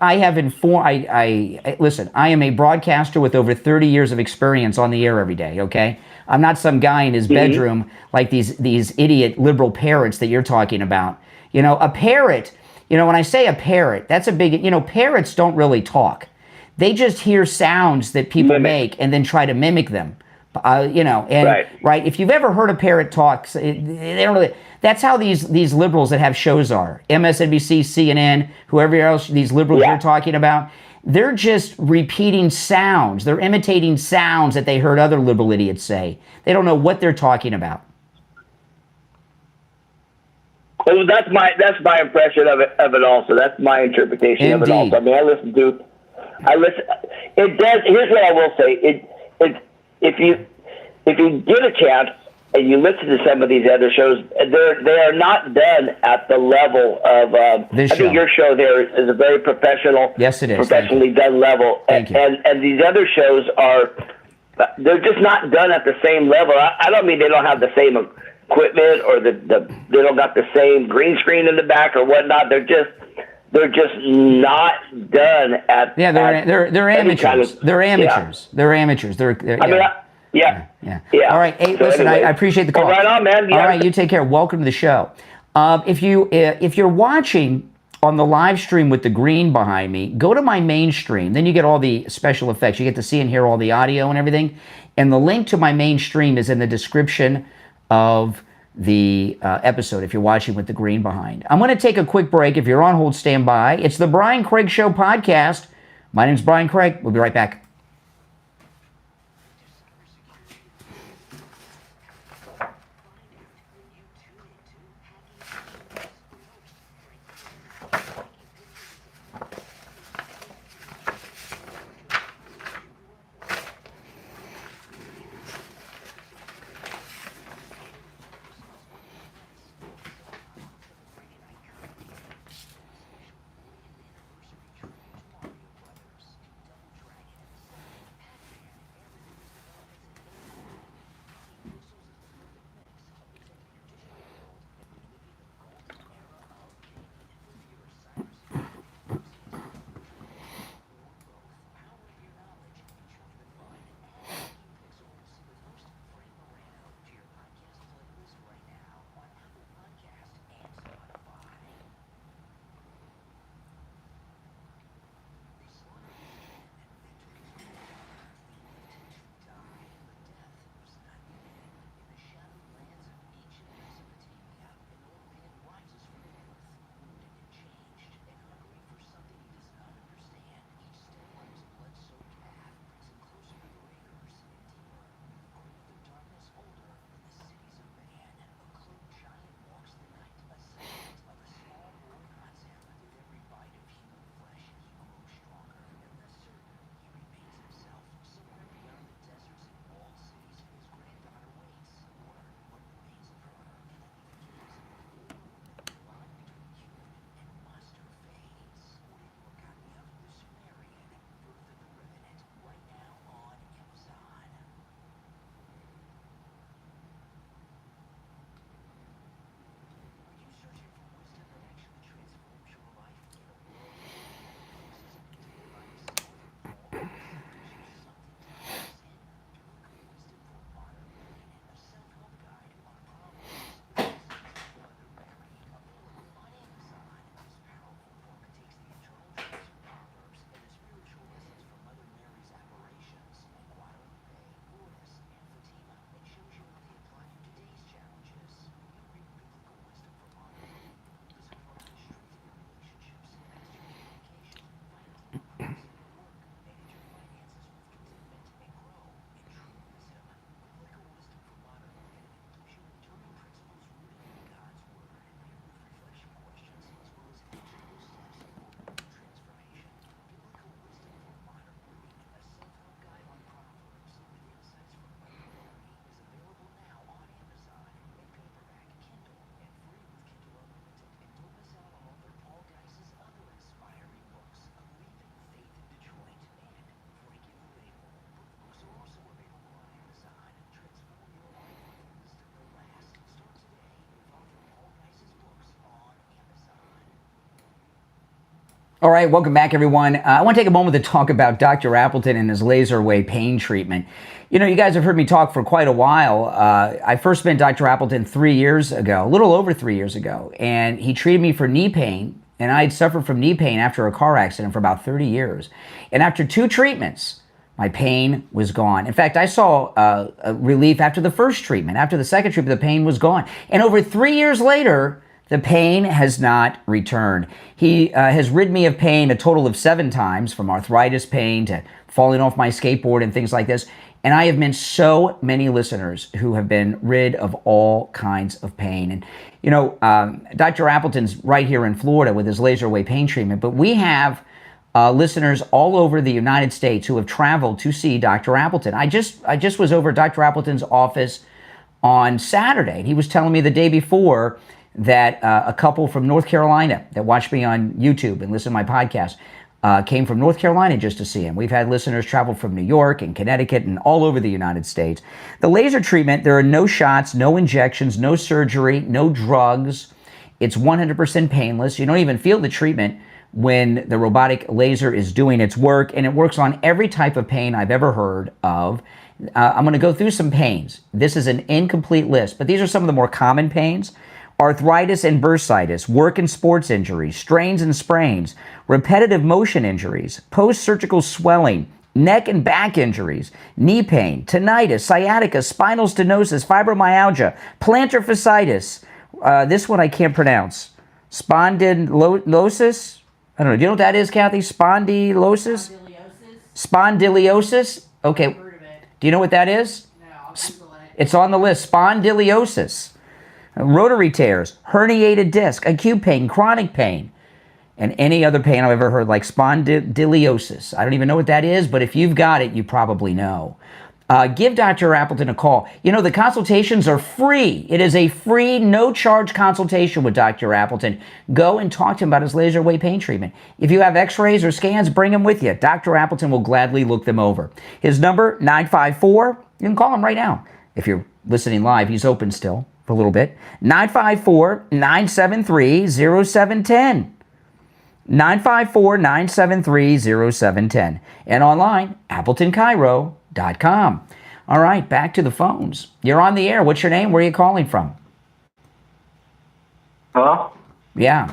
listen. I am a broadcaster with over 30 years of experience on the air every day. Okay, I'm not some guy in his bedroom like these idiot liberal parrots that you're talking about. You know, a parrot. You know, when I say a parrot, that's a big. You know, parrots don't really talk. They just hear sounds that people make and then try to mimic them. You know, and right. If you've ever heard a parrot talk, they don't really. That's how these liberals that have shows are. MSNBC, CNN, whoever else, these liberals you're talking about, they're just repeating sounds. They're imitating sounds that they heard other liberal idiots say. They don't know what they're talking about. Well, that's my impression of it also. That's my interpretation of it also. I mean, I listen. It does. Here's what I will say. If you get a chance and you listen to some of these other shows, they are not done at the level of. I think your show there is a very professional. Yes, it is. Professionally done level. Thank you. And these other shows they're just not done at the same level. I don't mean they don't have the same equipment or they don't got the same green screen in the back or whatnot. They're just not done at. Yeah, they're amateurs. They're amateurs. They're amateurs. Yeah. All right. Hey, so listen, anyway, I appreciate the call. Right on, man. All right, you take care. Welcome to the show. If you're watching on the live stream with the green behind me, go to my main stream. Then you get all the special effects. You get to see and hear all the audio and everything. And the link to my main stream is in the description of the episode if you're watching with the green behind. I'm going to take a quick break. If you're on hold, stand by. It's the Brian Craig Show podcast. My name's Brian Craig. We'll be right back. All right, welcome back, everyone. I want to take a moment to talk about Dr. Appleton and his laser wave pain treatment. You know, you guys have heard me talk for quite a while. I first met Dr. Appleton 3 years ago, a little over 3 years ago, and he treated me for knee pain, and I had suffered from knee pain after a car accident for about 30 years. And after 2 treatments, my pain was gone. In fact, I saw a relief after the first treatment. After the second treatment, the pain was gone. And over 3 years later, the pain has not returned. He has rid me of pain a total of 7 times, from arthritis pain to falling off my skateboard and things like this. And I have met so many listeners who have been rid of all kinds of pain. And, you know, Dr. Appleton's right here in Florida with his laser wave pain treatment, but we have listeners all over the United States who have traveled to see Dr. Appleton. I just was over at Dr. Appleton's office on Saturday, and he was telling me the day before that a couple from North Carolina that watch me on YouTube and listen to my podcast came from North Carolina just to see him. We've had listeners travel from New York and Connecticut and all over the United States. The laser treatment, there are no shots, no injections, no surgery, no drugs. It's 100% painless. You don't even feel the treatment when the robotic laser is doing its work, and it works on every type of pain I've ever heard of. I'm going to go through some pains. This is an incomplete list, but these are some of the more common pains. Arthritis and bursitis, work and sports injuries, strains and sprains, repetitive motion injuries, post-surgical swelling, neck and back injuries, knee pain, tinnitus, sciatica, spinal stenosis, fibromyalgia, plantar fasciitis. This one I can't pronounce. Spondylosis? I don't know. Do you know what that is, Kathy? Spondylosis? Spondyliosis? Okay. Do you know what that is? No. It's on the list. Spondyliosis. Rotary tears, herniated disc, acute pain, chronic pain, and any other pain I've ever heard, like spondyliosis. I don't even know what that is, but if you've got it, you probably know. Give Dr. Appleton a call. You know, the consultations are free. It is a free, no-charge consultation with Dr. Appleton. Go and talk to him about his laser wave pain treatment. If you have x-rays or scans, bring them with you. Dr. Appleton will gladly look them over. His number, 954. You can call him right now. If you're listening live, he's open still for a little bit. 954-973-0710. 954-973-0710. And online, AppletonCairo.com. All right, back to the phones. You're on the air. What's your name? Where are you calling from? Hello? Yeah.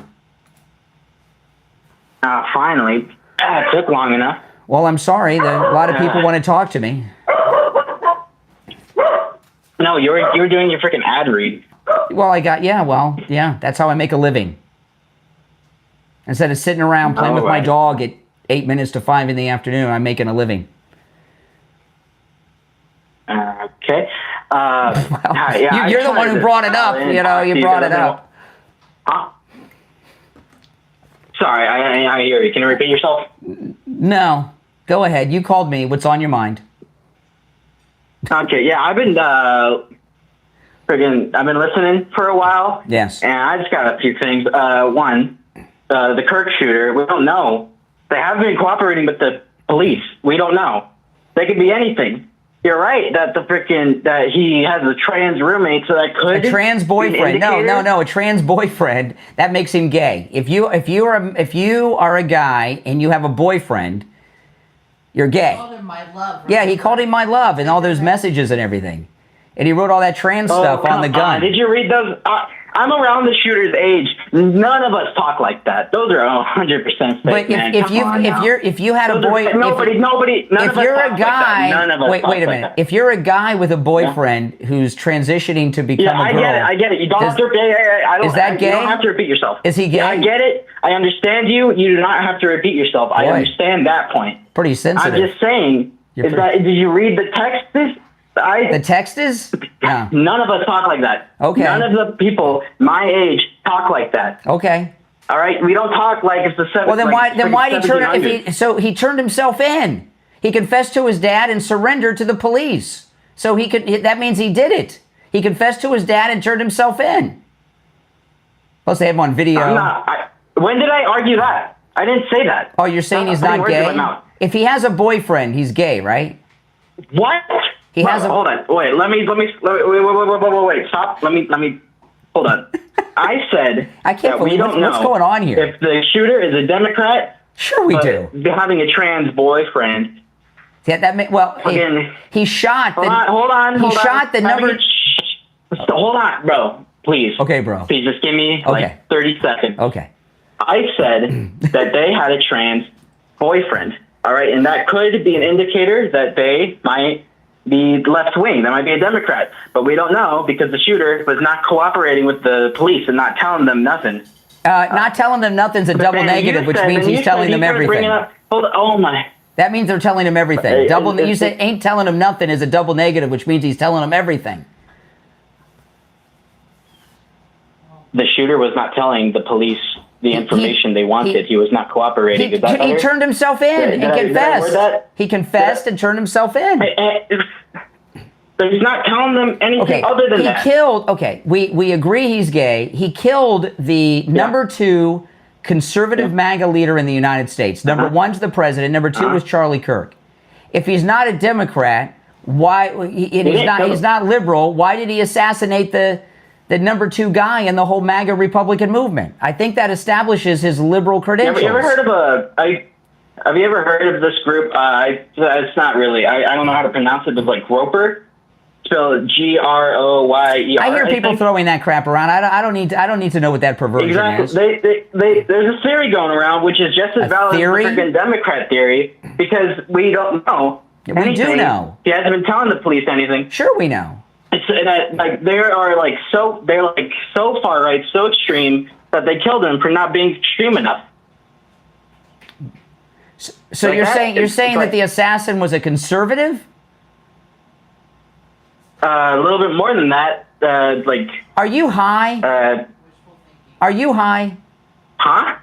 Finally. It took long enough. Well, I'm sorry. A lot of people want to talk to me. No, you were doing your freaking ad read. Well, that's how I make a living. Instead of sitting around playing with my dog at 8 minutes to 5 in the afternoon, I'm making a living. Okay. You're the one who brought it up. You know, you brought it up. Huh? Sorry, I hear you. Can you repeat yourself? No. Go ahead. You called me. What's on your mind? Okay, yeah, I've been listening for a while. Yes. And I just got a few things. One, the Kirk shooter, we don't know. They have been cooperating with the police. We don't know. They could be anything. You're right that that he has a trans roommate, so that could a trans boyfriend. No, a trans boyfriend. That makes him gay. If you are a guy and you have a boyfriend, you're gay. He called him my love. Right? Yeah, he called him my love and all those messages and everything. And he wrote all that trans stuff on the gun. Did you read those? I'm around the shooter's age. None of us talk like that. Those are 100% fake. But if you had a boy, if you're a guy, wait a minute. If you're a guy with a boyfriend who's transitioning to become a girl, I get it. You don't have to. Is that gay? You don't have to repeat yourself. Is he gay? Yeah, I get it. I understand you. You do not have to repeat yourself. I understand that point. Pretty sensitive. I'm just saying. Did you read the text? The text is? No. None of us talk like that. Okay. None of the people my age talk like that. Okay. All right? We don't talk like it's the 70s. Well, then why did he turn? So he turned himself in. He confessed to his dad and surrendered to the police. So that means he did it. He confessed to his dad and turned himself in. Plus, they have him on video. When did I argue that? I didn't say that. Oh, you're saying he's not gay? If he has a boyfriend, he's gay, right? What? Hold on. Wait. Let me. Wait. Stop. Let me. Hold on. I said I can't that we believe don't know what's going on here. if the shooter is a Democrat. Sure, we do. Having a trans boyfriend. Yeah, he shot. Hold on. He shot the number. Hold on, bro. Please. Okay, bro. Please just give me like 30 seconds. Okay. I said that they had a trans boyfriend. All right, and that could be an indicator that they might be left wing. That might be a Democrat, but we don't know because the shooter was not cooperating with the police and not telling them nothing. Not telling them nothing's a double negative, which means he's telling them everything. Oh my. That means they're telling him everything. You said ain't telling him nothing is a double negative, which means he's telling them everything. The shooter was not telling the police the information they wanted. He was not cooperating. He turned himself in and confessed. He confessed and turned himself in. But he's not telling them anything other than that. We agree he's gay. He killed the number 2 conservative MAGA leader in the United States. Number 1's the president. Number 2 was Charlie Kirk. If he's not a Democrat, he's not liberal, why did he assassinate the number 2 guy in the whole MAGA Republican movement? I think that establishes his liberal credentials. Have you ever heard of this group? It's not really. I don't know how to pronounce it, but like Groper, spelled Groyer. I hear people throwing that crap around. I don't need to know what that perversion is. There's a theory going around, which is just as valid as the freaking Democrat theory, because we don't know. Yeah, we do know. He hasn't been telling the police anything. Sure, we know. They're so far right, so extreme that they killed him for not being extreme enough. So you're saying that the assassin was a conservative? A little bit more than that. Are you high? Are you high? Huh?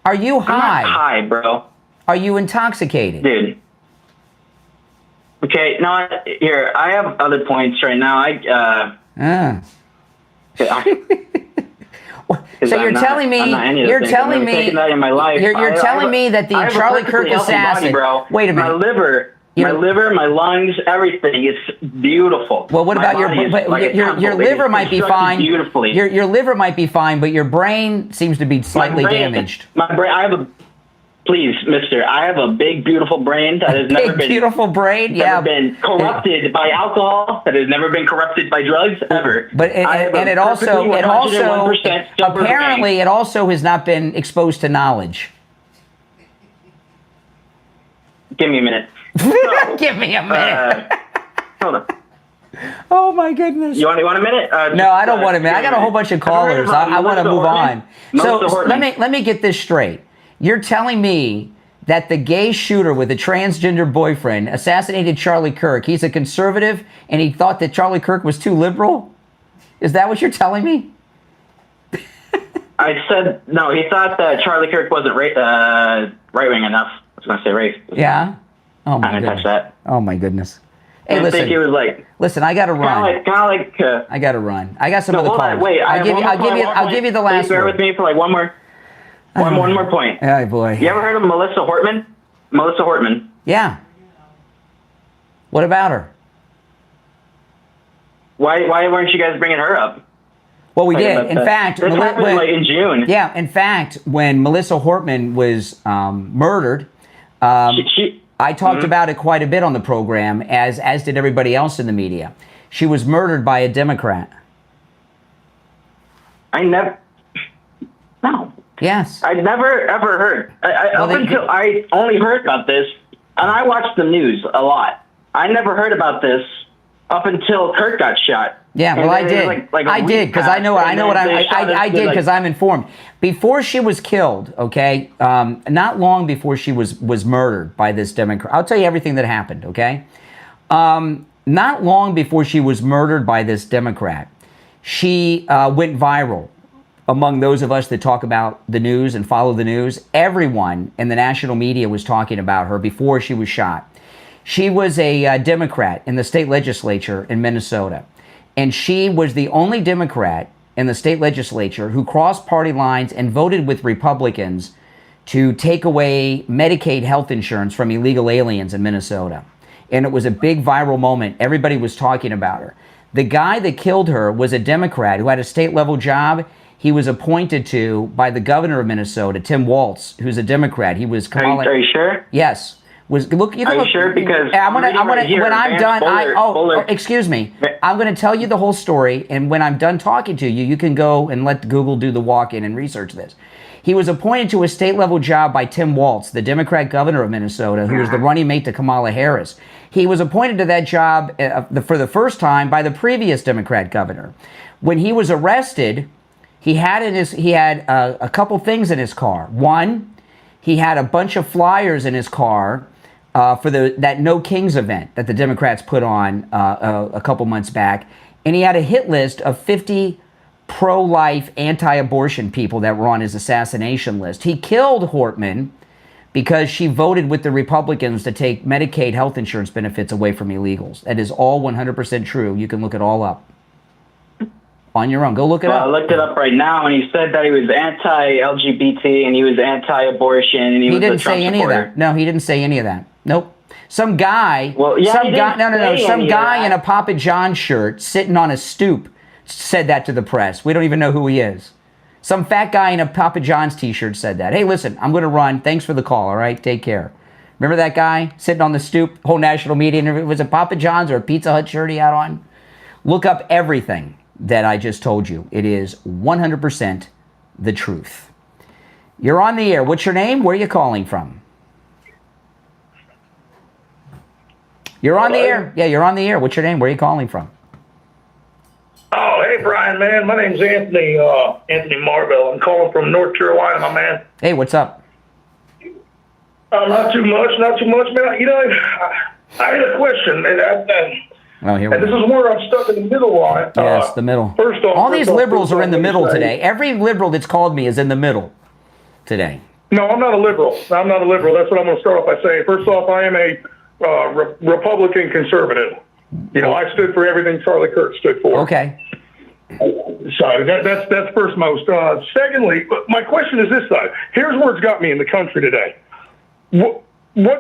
Are you high? I'm not high, bro. Are you intoxicated? Dude. Okay, no, here, I have other points right now. So you're telling me that the Charlie Kirk assassin. Wait a minute. My liver, my lungs, everything is beautiful. Well, what about your liver might be fine. Your liver might be fine, but your brain seems to be slightly damaged. My brain, please, mister, I have a big, beautiful brain that has never been corrupted by alcohol, that has never been corrupted by drugs, ever. But it also apparently it also has not been exposed to knowledge. Give me a minute. Give me a minute. Hold on. Oh my goodness. You want a minute? No, I don't want a minute. I got a whole bunch of callers. I want to move on. So let me get this straight. You're telling me that the gay shooter with a transgender boyfriend assassinated Charlie Kirk. He's a conservative, and he thought that Charlie Kirk was too liberal? Is that what you're telling me? I said, no, he thought that Charlie Kirk wasn't right-wing enough. I was going to say race. Yeah? Oh, my goodness. Touch that. Oh, my goodness. Hey, I listen. think he was like... Listen, I got to run. I got to run. I got some other calls. Wait, I'll give you the last one. Bear with me for like one more point. Oh, boy. You ever heard of Melissa Hortman? Melissa Hortman. Yeah. What about her? Why weren't you guys bringing her up? Well, we did. In fact, this happened like in June. Yeah. In fact, when Melissa Hortman was murdered, I talked about it quite a bit on the program, as did everybody else in the media. She was murdered by a Democrat. No. Yes. I never ever heard. I only heard about this, and I watched the news a lot. I never heard about this up until Kirk got shot. Yeah, well, I did. I did because I did because I'm informed. Before she was killed, okay, not long before she was murdered by this Democrat. I'll tell you everything that happened, okay? Not long before she was murdered by this Democrat, she went viral among those of us that talk about the news and follow the news. Everyone in the national media was talking about her before she was shot. She was a Democrat in the state legislature in Minnesota. And she was the only Democrat in the state legislature who crossed party lines and voted with Republicans to take away Medicaid health insurance from illegal aliens in Minnesota. And it was a big viral moment. Everybody was talking about her. The guy that killed her was a Democrat who had a state level job. he was appointed to by the governor of Minnesota, Tim Walz, who's a Democrat. He was Kamala. Are you sure? Yes. Was look? You Are look, you sure? Because I'm gonna when I'm done. Excuse me. Bullard. I'm gonna tell you the whole story, and when I'm done talking to you, you can go and let Google do the walk-in and research this. He was appointed to a state-level job by Tim Walz, the Democrat governor of Minnesota, who was the running mate to Kamala Harris. He was appointed to that job for the first time by the previous Democrat governor. When he was arrested, he had a couple things in his car. One, he had a bunch of flyers in his car for that No Kings event that the Democrats put on a couple months back, and he had a hit list of 50 pro-life, anti-abortion people that were on his assassination list. He killed Hortman because she voted with the Republicans to take Medicaid health insurance benefits away from illegals. That is all 100% true. You can look it all up on your own. Go look it up. I looked it up right now, and he said that he was anti-LGBT and he was anti-abortion and he was didn't a Trump say any supporter. of that. No, he didn't say any of that. Nope. Some guy, Well, yeah, some he guy, didn't no, say some any of guy that. in a Papa John shirt sitting on a stoop said that to the press. We don't even know who he is. Some fat guy in a Papa John's t-shirt said that. Hey, listen, I'm going to run. Thanks for the call, all right? Take care. Remember that guy sitting on the stoop, whole national media interview? Was it Papa John's or a Pizza Hut shirt he had on? Look up everything that I just told you. It is 100% the truth. You're on the air. What's your name? Where are you calling from? You're on the air. Yeah, you're on the air. What's your name? Where are you calling from? Oh, hey, Brian, man. My name's Anthony Marvell. I'm calling from North Carolina, my man. Hey, what's up? Not too much, man. You know, I had a question, Oh, here we and this go. is where I'm stuck in the middle on it. Yes, the middle. First off, all these liberals are in the middle say- today. Every liberal that's called me is in the middle today. No, I'm not a liberal. That's what I'm going to start off by saying. First off, I am a Republican conservative. You know, I stood for everything Charlie Kirk stood for. Okay. So that's first most. Secondly, my question is this side. Here's where it's got me in the country today. What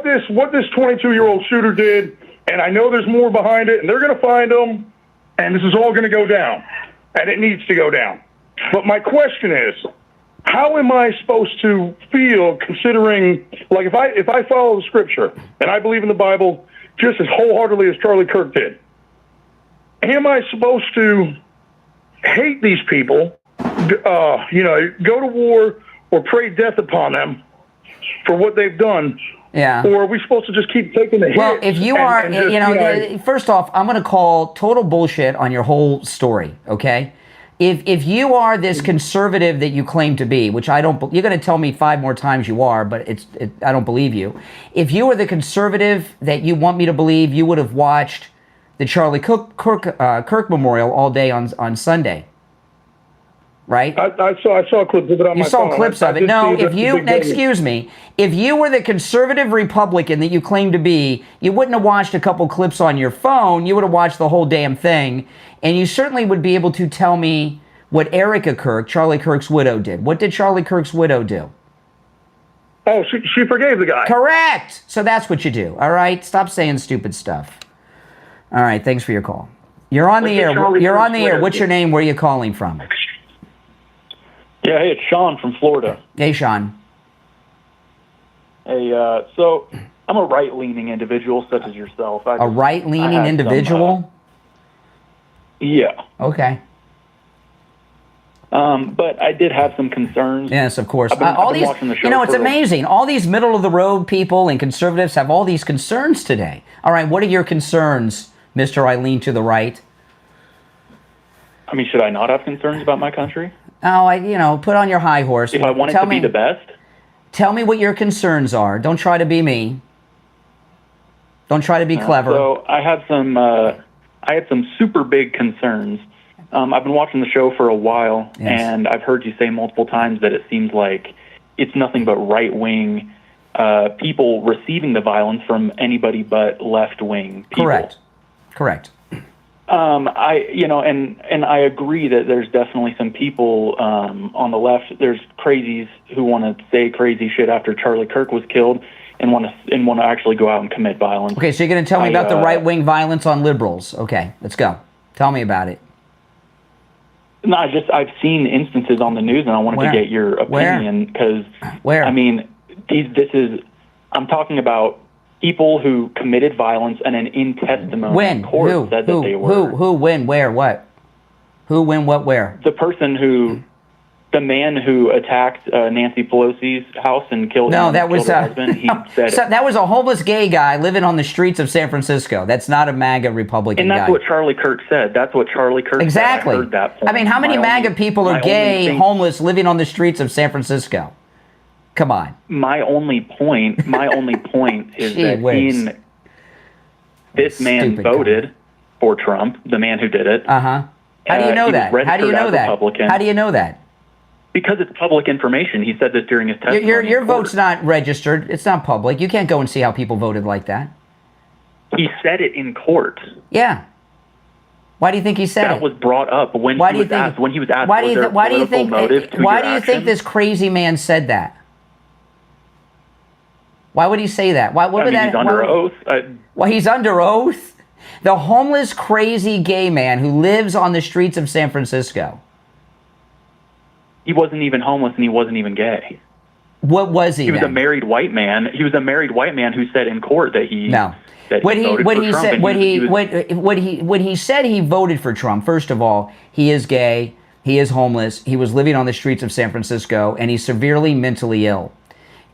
this 22-year-old shooter did, and I know there's more behind it, and they're going to find him, and this is all going to go down, and it needs to go down. But my question is, how am I supposed to feel considering, like, if I follow the scripture and I believe in the Bible just as wholeheartedly as Charlie Kirk did, am I supposed to hate these people, go to war or pray death upon them for what they've done? Yeah. Or are we supposed to just keep taking the hits? Well, if you are, first off, I'm going to call total bullshit on your whole story, okay? If you are this conservative that you claim to be, which I don't, you're going to tell me 5 more times you are, but I don't believe you. If you are the conservative that you want me to believe, you would have watched the Charlie Kirk Memorial all day on Sunday, right? I saw clips of it on my phone. You saw clips of it. No, excuse me. If you were the conservative Republican that you claim to be, you wouldn't have watched a couple clips on your phone. You would have watched the whole damn thing. And you certainly would be able to tell me what Erica Kirk, Charlie Kirk's widow, did. What did Charlie Kirk's widow do? Oh, she forgave the guy. Correct. So that's what you do. All right? Stop saying stupid stuff. All right. Thanks for your call. You're on the air. You're on the air. What's your name? Where are you calling from? Yeah, hey, it's Sean from Florida. Hey, Sean. Hey, so I'm a right-leaning individual such as yourself. A right-leaning individual? Yeah. Okay. But I did have some concerns. Yes, of course. I've been watching the show it's amazing. All these middle-of-the-road people and conservatives have all these concerns today. All right, what are your concerns, Mr. I lean to the right? I mean, should I not have concerns about my country? Oh, put on your high horse. If I want it to be the best? Tell me what your concerns are. Don't try to be me. Don't try to be clever. So I had some super big concerns. I've been watching the show for a while, Yes. and I've heard you say multiple times that it seems like it's nothing but right-wing people receiving the violence from anybody but left-wing people. Correct. I agree that there's definitely some people on the left. There's crazies who want to say crazy shit after Charlie Kirk was killed and want to actually go out and commit violence. Okay, so you're going to tell me about the right-wing violence on liberals. Okay, let's go. Tell me about it. No, I've seen instances on the news, and I wanted to get your opinion because I mean, I'm talking about people who committed violence and then in testimony in court said that they were. Who, when, where, what? Who, when, what, where? The man who attacked Nancy Pelosi's house and killed her husband. He said that was a homeless gay guy living on the streets of San Francisco. That's not a MAGA Republican guy. And that's what Charlie Kirk said. That's what Charlie Kirk said. I heard that from how many MAGA people are gay, homeless, living on the streets of San Francisco? Come on. My only point is that this man voted for Trump, the man who did it. How do you know that? How do you know that? How do you know that? Because it's public information. He said this during his testimony. Your vote's not registered. It's not public. You can't go and see how people voted like that. He said it in court. Yeah. Why do you think he said it? That was brought up when he was asked. Why do you think this crazy man said that? Why would he say that? He's under oath. Well, he's under oath. The homeless, crazy gay man who lives on the streets of San Francisco. He wasn't even homeless and he wasn't even gay. What was he? He was a married white man. He was a married white man who said in court that he when he said he voted for Trump. First of all, he is gay. He is homeless. He was living on the streets of San Francisco, and he's severely mentally ill.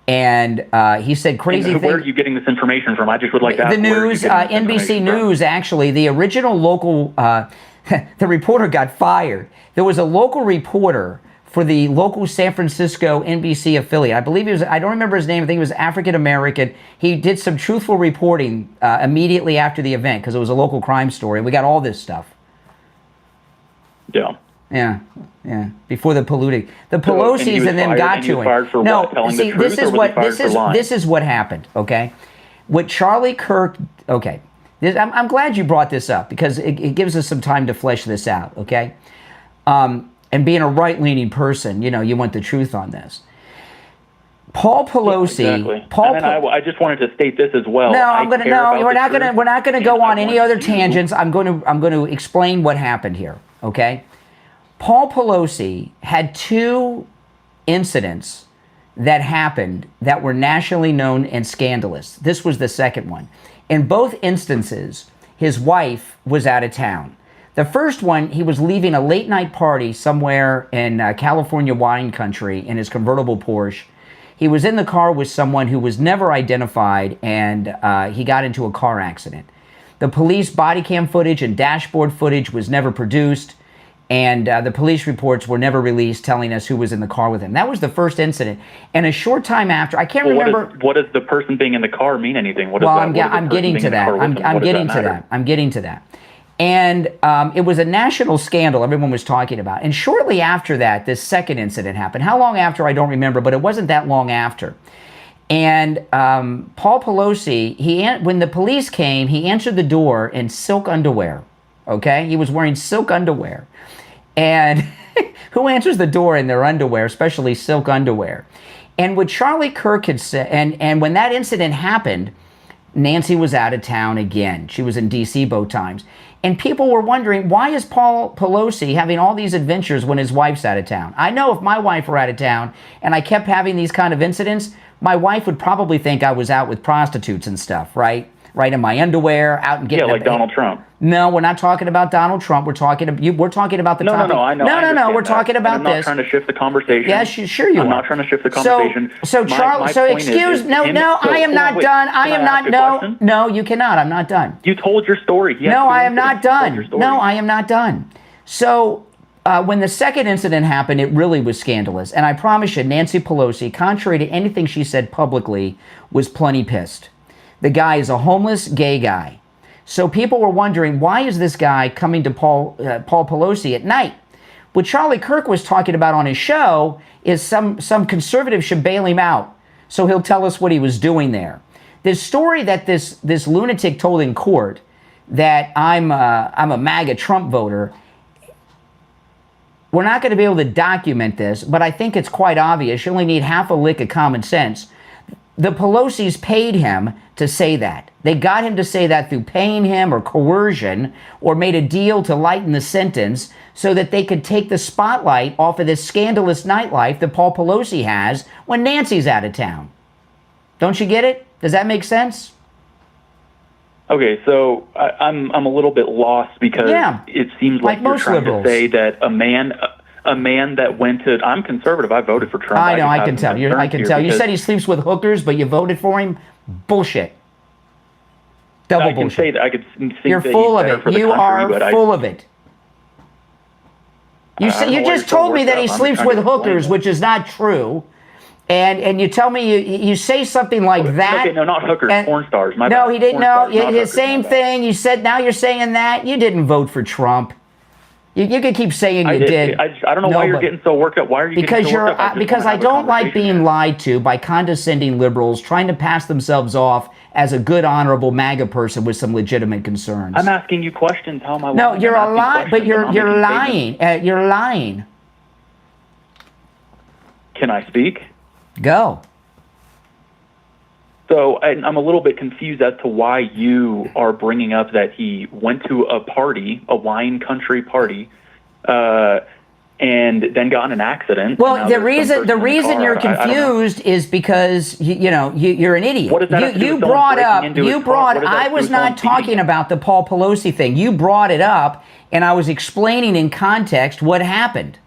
And he said crazy things. Where are you getting this information from? I just would like to ask. The news, NBC News, actually, the original local, the reporter got fired. There was a local reporter for the local San Francisco NBC affiliate. I believe I don't remember his name. I think he was African American. He did some truthful reporting immediately after the event because it was a local crime story. We got all this stuff. Yeah. Yeah. Before the polluting, the Pelosi's and them got to him. See, this is what happened. Okay, what Charlie Kirk. Okay, I'm glad you brought this up because it gives us some time to flesh this out. Okay, and being a right-leaning person, you want the truth on this. Paul Pelosi. Yeah, exactly. I just wanted to state this as well. We're not gonna go on any other tangents. I'm going to explain what happened here. Okay. Paul Pelosi had two incidents that happened that were nationally known and scandalous. This was the second one. In both instances, his wife was out of town. The first one, he was leaving a late night party somewhere in California wine country in his convertible Porsche. He was in the car with someone who was never identified, and he got into a car accident. The police body cam footage and dashboard footage was never produced. And the police reports were never released telling us who was in the car with him. That was the first incident. And a short time after, I can't remember. What does the person being in the car mean anything? I'm getting to that. I'm getting to that. And it was a national scandal everyone was talking about. And shortly after that, this second incident happened. How long after, I don't remember, but it wasn't that long after. And Paul Pelosi, when the police came, he answered the door in silk underwear. Okay? He was wearing silk underwear. And who answers the door in their underwear, especially silk underwear? And what Charlie Kirk had said, and when that incident happened, Nancy was out of town again. She was in D.C. both times. And people were wondering, why is Paul Pelosi having all these adventures when his wife's out of town? I know if my wife were out of town and I kept having these kind of incidents, my wife would probably think I was out with prostitutes and stuff, right? Right in my underwear, out and getting... Yeah, like Donald Trump. No, we're not talking about Donald Trump. We're talking about the topic. No, I know. No, we're talking about this. I'm not trying to shift the conversation. Yes, sure you are. I'm not trying to shift the conversation. I am not done. No, you cannot. I'm not done. You told your story. No, I am not done. So... when the second incident happened, it really was scandalous. And I promise you, Nancy Pelosi, contrary to anything she said publicly, was plenty pissed. The guy is a homeless gay guy. So people were wondering, why is this guy coming to Paul Pelosi at night? What Charlie Kirk was talking about on his show is some conservative should bail him out so he'll tell us what he was doing there. This story that this lunatic told in court that I'm a MAGA Trump voter, we're not going to be able to document this, but I think it's quite obvious. You only need half a lick of common sense. the Pelosi's paid him to say that. They got him to say that through paying him or coercion, or made a deal to lighten the sentence so that they could take the spotlight off of this scandalous nightlife that Paul Pelosi has when Nancy's out of town. Don't you get it? Does that make sense? Okay, so I'm a little bit lost because it seems like you're trying to say that a man that went to, I'm conservative, I voted for Trump. I know, I can tell. I can tell. You said he sleeps with hookers, but you voted for him? Bullshit. Double bullshit. Say that. I could think You're that full of he's it. for the You country, are full of it. You just told me that he sleeps with hookers, which is not true. And you tell me you say something like that. Okay, no, not hookers, porn stars. No, he didn't know. The same thing. You said, now you're saying that. You didn't vote for Trump. You can keep saying you did. I don't know why you're getting so worked up. Why are you getting so worked up? Because I don't like being lied to by condescending liberals trying to pass themselves off as a good, honorable MAGA person with some legitimate concerns. I'm asking you questions. How am I? No, you're a lie, but you're lying. You're lying. Can I speak? Go. So I'm a little bit confused as to why you are bringing up that he went to a party, a wine country party, and then got in an accident. Well, the reason you're confused is because you're an idiot. What does that have to do with I was not talking about the Paul Pelosi thing. You brought it up, and I was explaining in context what happened.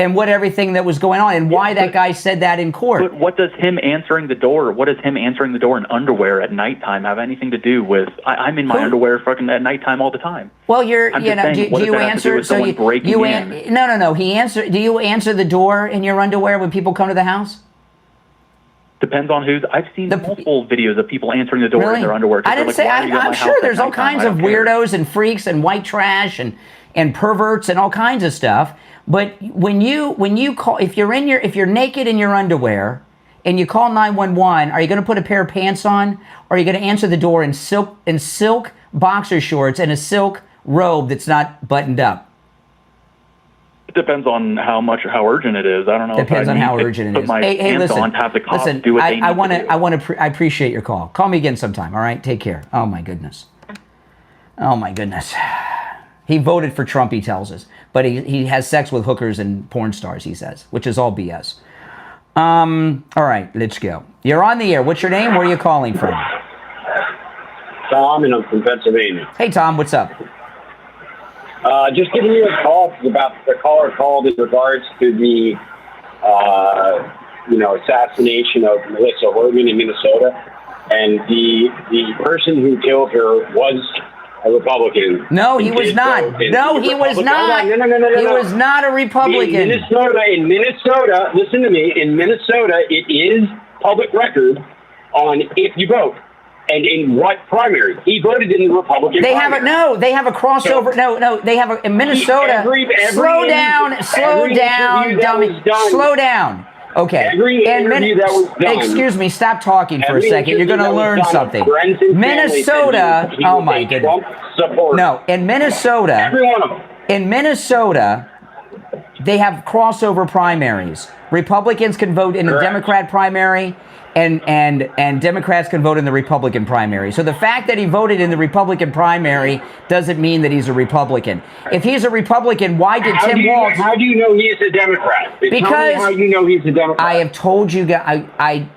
And what everything that was going on, and why that guy said that in court. But what does him answering the door in underwear at nightheime have anything to do with? I'm in my underwear fucking at nighttime all the time. Well, do you answer? So no. He answered. Do you answer the door in your underwear when people come to the house? Depends on who's. I've seen multiple videos of people answering the door in their underwear. I didn't say. I'm sure there's all kinds of weirdos and freaks and white trash and perverts and all kinds of stuff. But when you call, if you're naked in your underwear and you call 911, are you going to put a pair of pants on, or are you going to answer the door in silk boxer shorts and a silk robe that's not buttoned up? It depends on how urgent it is. I don't know. Depends on how urgent it is. Hey, listen. I appreciate your call. Call me again sometime. All right. Take care. Oh my goodness. He voted for Trump, he tells us. But he has sex with hookers and porn stars, he says, which is all BS. All right, let's go. You're on the air. What's your name? Where are you calling from? Tom, and I'm from Pennsylvania. Hey, Tom, what's up? Just giving you a call about the caller called in regards to the, assassination of Melissa Hortman in Minnesota. And the person who killed her was a Republican. No, he was not. No, he was not. No. He was not a Republican. In Minnesota, listen to me. In Minnesota, it is public record on if you vote and in what primary. He voted in the Republican primary. They have a crossover. No, they have in Minnesota. Slow down, dummy. Slow down. Okay. Excuse me, stop talking for a second. You're going to learn something. Minnesota, oh my goodness. No, in Minnesota, they have crossover primaries. Republicans can vote in the Democrat primary, and Democrats can vote in the Republican primary. So the fact that he voted in the Republican primary doesn't mean that he's a Republican. If he's a Republican, why did Tim Walz... How do you know he's a Democrat? Because... Tell me how you know he's a Democrat. I have told you guys...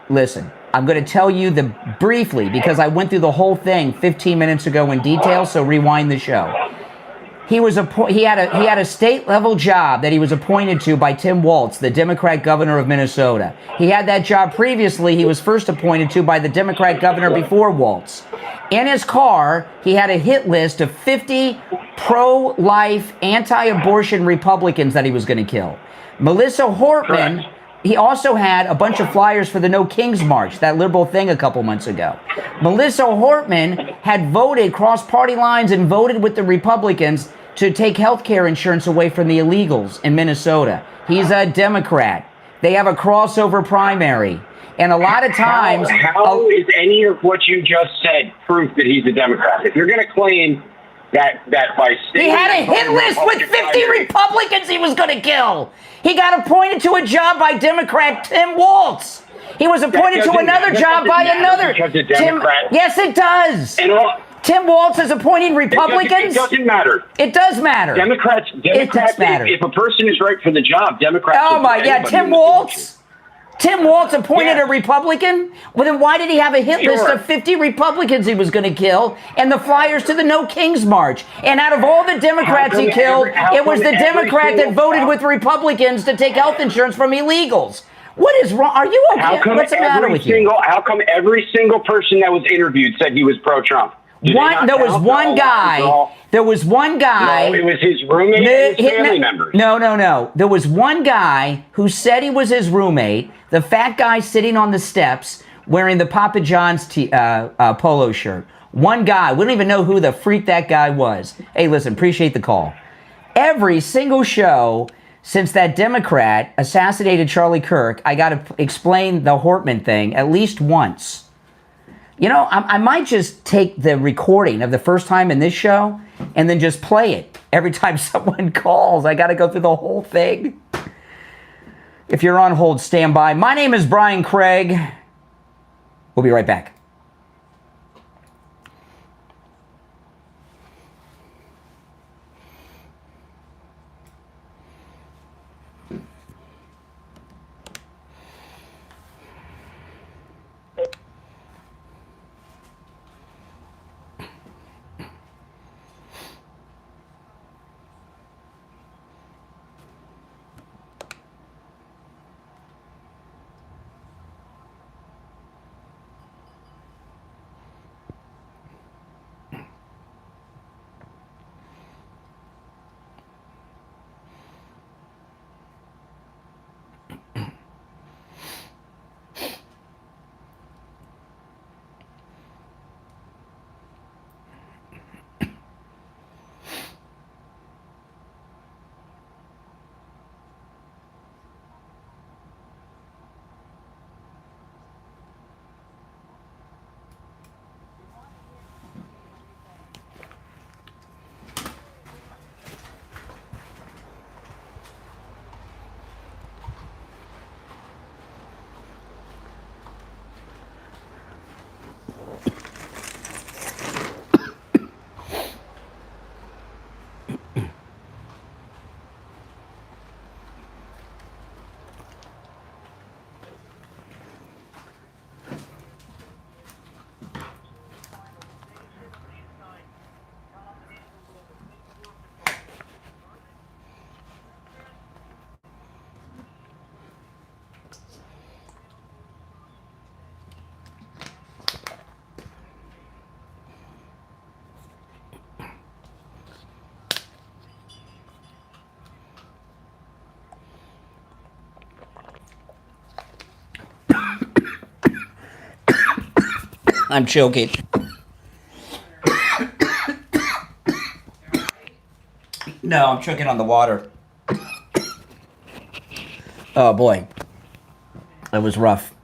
Listen, I'm going to tell you briefly, because I went through the whole thing 15 minutes ago in detail, so rewind the show. He had a state level job that he was appointed to by Tim Walz, the Democrat governor of Minnesota. He had that job previously. He was first appointed to by the Democrat governor before Walz. In his car, he had a hit list of 50 pro-life, anti-abortion Republicans that he was going to kill. Melissa Hortman, he also had a bunch of flyers for the No Kings March, that liberal thing a couple months ago. Melissa Hortman had voted cross party lines and voted with the Republicans to take health care insurance away from the illegals in Minnesota. He's a Democrat. They have a crossover primary. And a lot of times... How is any of what you just said proof that he's a Democrat? If you're going to claim that by he had a hit list with 50 Republicans he was going to kill. He got appointed to a job by Democrat Tim Walz. He was appointed to another job by another. Yes, it does. Tim Walz is appointing Republicans. It doesn't matter. It does matter. Democrats. It does matter. If a person is right for the job, Democrats. Oh my, yeah, Tim Walz. Tim Walz appointed a Republican? Well, then why did he have a hit list of 50 Republicans he was going to kill and the flyers to the No Kings March? And out of all the Democrats he killed, it was the Democrat that voted with Republicans to take health insurance from illegals. What is wrong? Are you okay? What's the matter with you? How come every single person that was interviewed said he was pro-Trump? There was one guy. There was one guy. No, it was his roommate and his family members. No. There was one guy who said he was his roommate, the fat guy sitting on the steps wearing the Papa John's polo shirt. One guy. We don't even know who the freak that guy was. Hey, listen, appreciate the call. Every single show since that Democrat assassinated Charlie Kirk, I got to explain the Hortman thing at least once. You know, I might just take the recording of the first time in this show and then just play it every time someone calls. I got to go through the whole thing. If you're on hold, stand by. My name is Brian Craig. We'll be right back. I'm choking. No, I'm choking on the water. Oh boy. That was rough.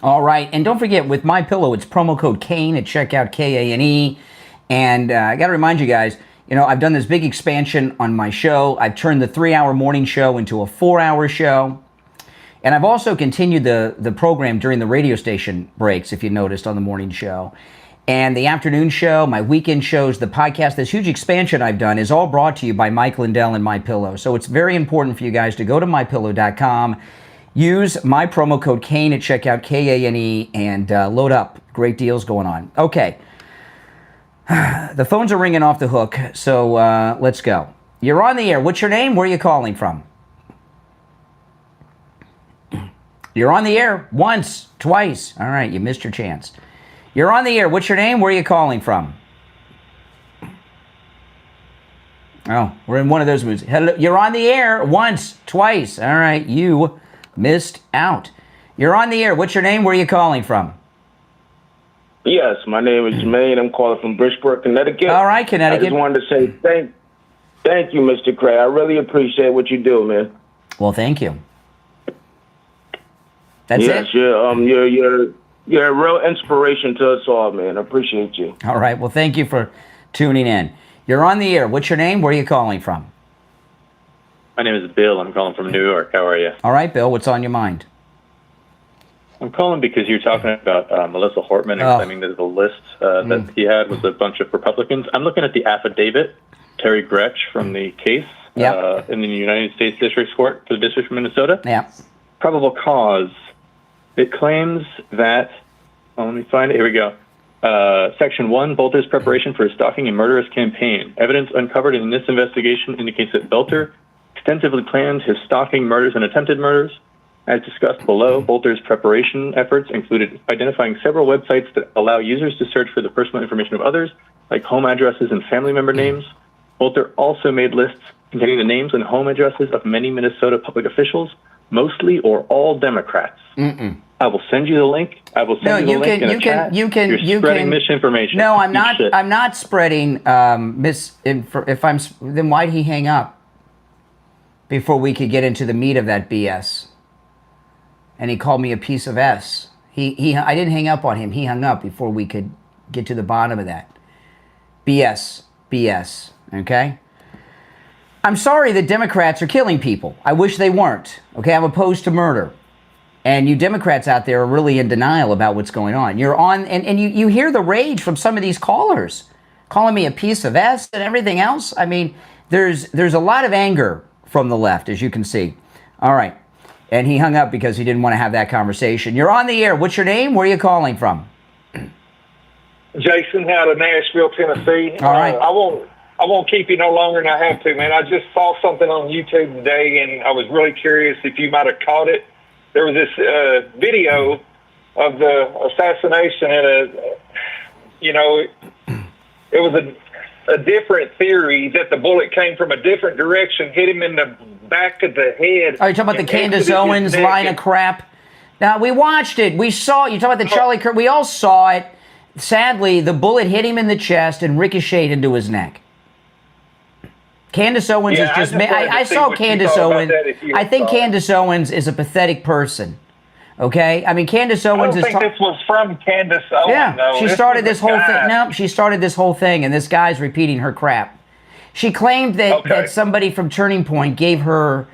All right, and don't forget, with My Pillow, it's promo code Kane at checkout, Kane. And I got to remind you guys, I've done this big expansion on my show. I've turned the 3-hour morning show into a 4-hour show. And I've also continued the program during the radio station breaks, if you noticed, on the morning show. And the afternoon show, my weekend shows, the podcast, this huge expansion I've done is all brought to you by Mike Lindell and My Pillow. So it's very important for you guys to go to mypillow.com. Use my promo code Kane at checkout, Kane, and load up. Great deals going on. Okay. The phones are ringing off the hook, so let's go. You're on the air. What's your name? Where are you calling from? You're on the air once, twice. All right, you missed your chance. You're on the air. What's your name? Where are you calling from? Oh, we're in one of those moods. Hello, you're on the air once, twice. All right, you missed out. You're on the air. What's your name? Where are you calling from? Yes, my name is Jermaine. I'm calling from Bridgeport, Connecticut. All right, Connecticut. I just wanted to say thank you, Mr. Craig. I really appreciate what you do, man. Well, thank you. That's yes, it? You're a real inspiration to us all, man. I appreciate you. All right. Well, thank you for tuning in. You're on the air. What's your name? Where are you calling from? My name is Bill. I'm calling from New York. How are you? All right, Bill. What's on your mind? I'm calling because you're talking about Melissa Hortman and claiming that the list that he had was a bunch of Republicans. I'm looking at the affidavit, Terry Gretsch from the case in the United States District Court for the District of Minnesota. Yeah. Probable cause. It claims that, let me find it, here we go. Section 1, Bolter's preparation for a stalking and murderous campaign. Evidence uncovered in this investigation indicates that Bolter extensively planned his stalking, murders, and attempted murders. As discussed below, Bolter's preparation efforts included identifying several websites that allow users to search for the personal information of others, like home addresses and family member names. Bolter also made lists containing the names and home addresses of many Minnesota public officials, mostly or all Democrats. I will send you the link. I will send you the link in a chat. You're spreading misinformation. No, I'm not. I'm not spreading misinformation. Then why'd he hang up before we could get into the meat of that BS? And he called me a piece of S. I didn't hang up on him. He hung up before we could get to the bottom of that. BS. Okay. I'm sorry that Democrats are killing people. I wish they weren't. Okay, I'm opposed to murder. And you Democrats out there are really in denial about what's going on. You're on, and you hear the rage from some of these callers, calling me a piece of S and everything else. I mean, there's a lot of anger from the left, as you can see. All right. And he hung up because he didn't want to have that conversation. You're on the air. What's your name? Where are you calling from? Jason out of Nashville, Tennessee. All right. I won't keep you no longer than I have to, man. I just saw something on YouTube today, and I was really curious if you might have caught it. There was this video of the assassination, and it was a different theory that the bullet came from a different direction, hit him in the back of the head. Are you talking about the Candace Owens line of crap? Now, we watched it. We saw it. You're talking about the Charlie Kirk. We all saw it. Sadly, the bullet hit him in the chest and ricocheted into his neck. Candace Owens is just... I saw Candace Owens. I think Candace Owens is a pathetic person. Okay? I mean, Candace Owens is... I don't think this was from Candace Owens. Yeah, though. she started this whole thing. No, she started this whole thing, and this guy's repeating her crap. She claimed that somebody from Turning Point gave her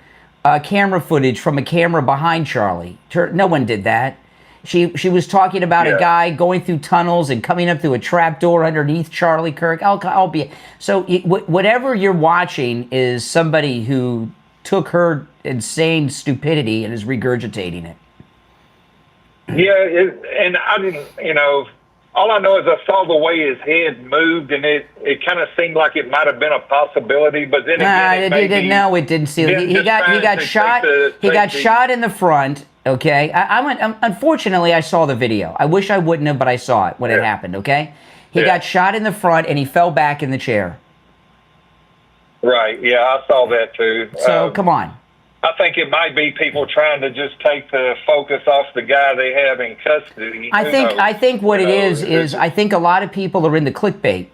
camera footage from a camera behind Charlie. No one did that. She was talking about a guy going through tunnels and coming up through a trap door underneath Charlie Kirk. I'll be... So whatever you're watching is somebody who took her insane stupidity and is regurgitating it. Yeah, and I didn't, all I know is I saw the way his head moved, and it kind of seemed like it might have been a possibility, but then again, it didn't see it. He got shot. He got shot in the front. Okay, unfortunately, I saw the video. I wish I wouldn't have, but I saw it when it happened. Okay, he got shot in the front, and he fell back in the chair. Right. Yeah, I saw that too. So come on. I think it might be people trying to just take the focus off the guy they have in custody. I think what it is I think a lot of people are into clickbait.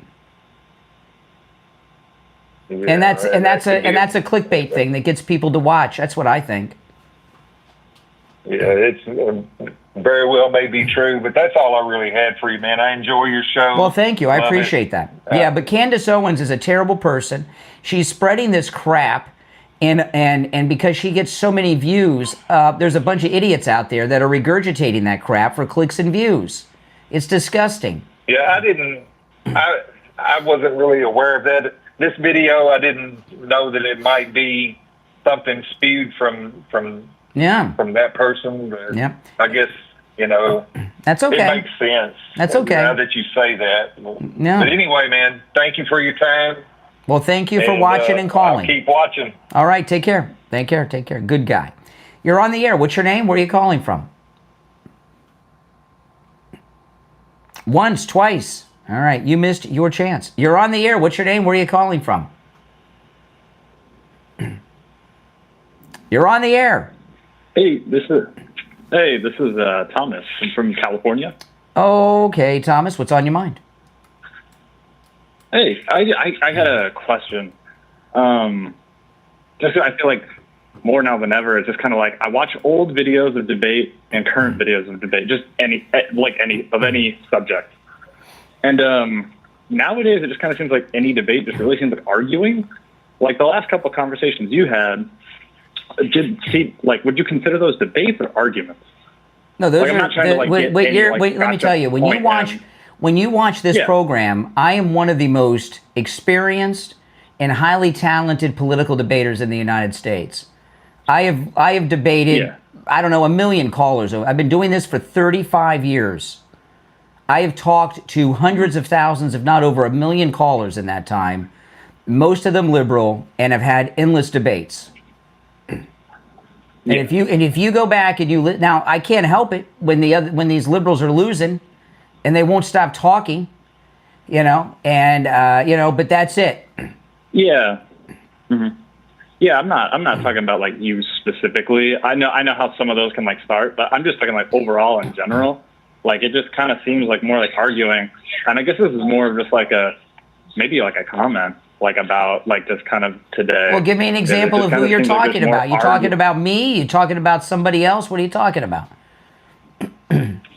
Yeah, and that's a clickbait thing that gets people to watch. That's what I think. it's very well may be true, but that's all I really had for you, man. I enjoy your show. Well, thank you. I appreciate that. Yeah, but Candace Owens is a terrible person. She's spreading this crap, and because she gets so many views, there's a bunch of idiots out there that are regurgitating that crap for clicks and views. It's disgusting. Yeah, I wasn't really aware of that. This video, I didn't know that it might be something spewed from that person. But I guess, that's okay. It makes sense. That's okay. Now that you say that. Yeah. But anyway, man, thank you for your time. Well, thank you for watching and calling. I'll keep watching. All right, take care. Take care. Good guy. You're on the air. What's your name? Where are you calling from? Once, twice. All right, you missed your chance. You're on the air. What's your name? Where are you calling from? You're on the air. Hey, this is Thomas. I'm from California. Okay, Thomas, what's on your mind? Hey, I had a question. Just I feel like more now than ever, it's just kind of like I watch old videos of debate and current videos of debate, just any subject. And nowadays, it just kind of seems like any debate just really seems like arguing. Like the last couple of conversations you had, would you consider those debates or arguments? No, those I'm are. not trying to Wait, let me tell you. When you watch this program, I am one of the most experienced and highly talented political debaters in the United States. I have debated, I don't know, 1 million callers. I've been doing this for 35 years. I have talked to hundreds of thousands, if not over 1 million callers in that time, most of them liberal, and have had endless debates. And if you go back and now I can't help it when these liberals are losing, and they won't stop talking, but that's it. Yeah. Mm-hmm. Yeah, I'm not talking about like you specifically. I know how some of those can like start, but I'm just talking like overall in general. Like it just kind of seems like more like arguing, and I guess this is more of just like maybe a comment like about like this kind of today. Well, give me an example of who you're talking about. You talking about me? You talking about somebody else? What are you talking about?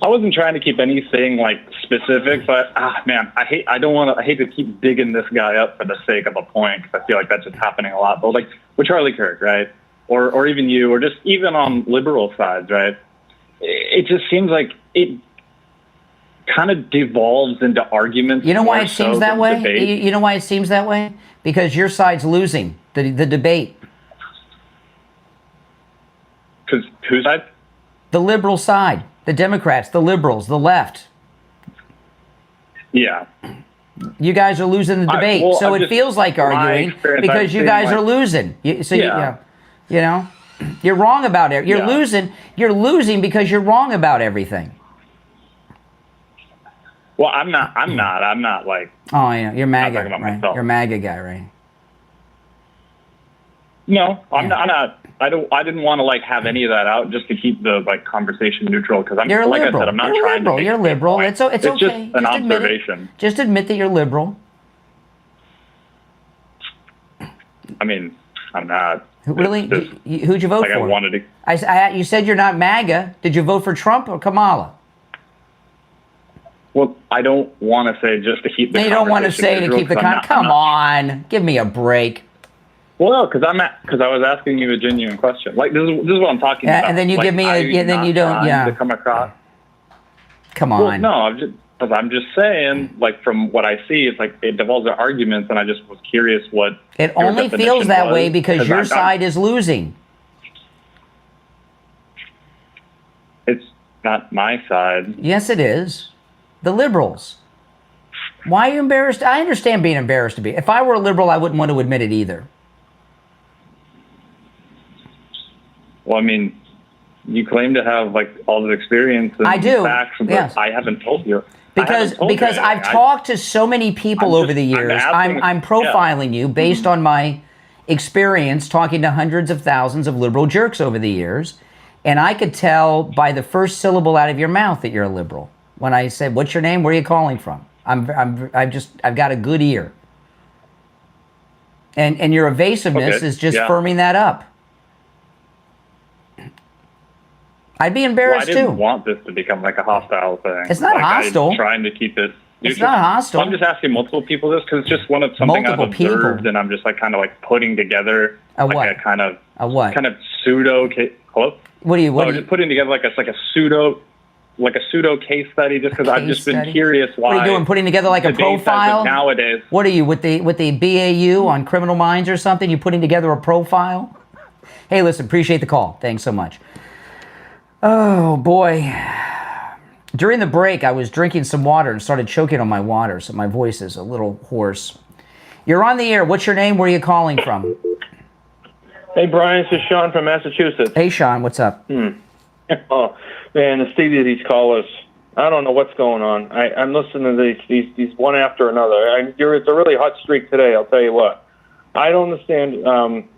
I wasn't trying to keep anything like specific, but man, I hate to keep digging this guy up for the sake of a point, because I feel like that's just happening a lot. But like with Charlie Kirk, right, or even you, or just even on liberal sides, right, it just seems like it kind of devolves into arguments. You know why it seems that way? You know why it seems that way? Because your side's losing the debate. Because whose side? The liberal side. The Democrats, the liberals, the left. Yeah. You guys are losing the debate. It feels like arguing because you guys are losing. You're wrong about it. You're losing. You're losing because you're wrong about everything. Well, I'm not like. Oh, yeah, you're MAGA, about right? myself. You're MAGA guy, right? No, I'm not. I didn't want to like have any of that out just to keep the like conversation neutral, because I'm like liberal. I said, I'm not trying to. You're liberal. It's okay. Just an observation. Just admit that you're liberal. I mean, I'm not. Really? Who'd you vote like for? I wanted to. You said you're not MAGA. Did you vote for Trump or Kamala? Well, I don't want to say just to keep the. You don't want to say to keep the Come on, give me a break. Well, no, because I was asking you a genuine question. Like this is what I'm talking about. And then you like, give me then you don't. To come across. Come on. Well, no, I'm just saying, like from what I see, it's like it devolves into arguments, and I just was curious what. It only feels that way because your side is losing. It's not my side. Yes, it is. The liberals. Why are you embarrassed? I understand being embarrassed to be. If I were a liberal, I wouldn't want to admit it either. Well, I mean, you claim to have like all the experience and I do. Facts, but yes. I haven't told you. Because I've talked to so many people over the years. I'm profiling you based on my experience talking to hundreds of thousands of liberal jerks over the years, and I could tell by the first syllable out of your mouth that you're a liberal. When I said, "What's your name? Where are you calling from?" I've got a good ear. And your evasiveness is just firming that up. I'd be embarrassed I too. didn't want this to become like a hostile thing. It's not hostile. I'm trying to keep it neutral. It's not hostile. I'm just asking multiple people this because it's just something Multiple I've observed, people. and I'm just like kind of like putting together a what? like a kind of What pseudo case. Hello? What are you? Just putting together like a pseudo case study just because I've just been curious why. What are you doing? Putting together like a profile nowadays? What are you with the BAU on Criminal Minds or something? You putting together a profile? Hey, listen, appreciate the call. Thanks so much. Oh boy. During the break, I was drinking some water and started choking on my water, so my voice is a little hoarse. You're on the air. What's your name? Where are you calling from? Hey, Brian, this is Sean from Massachusetts. Hey, Sean, what's up? Oh, man, the Stevie, these callers, I don't know what's going on. I'm listening to these one after another. It's a really hot streak today, I'll tell you what. I don't understand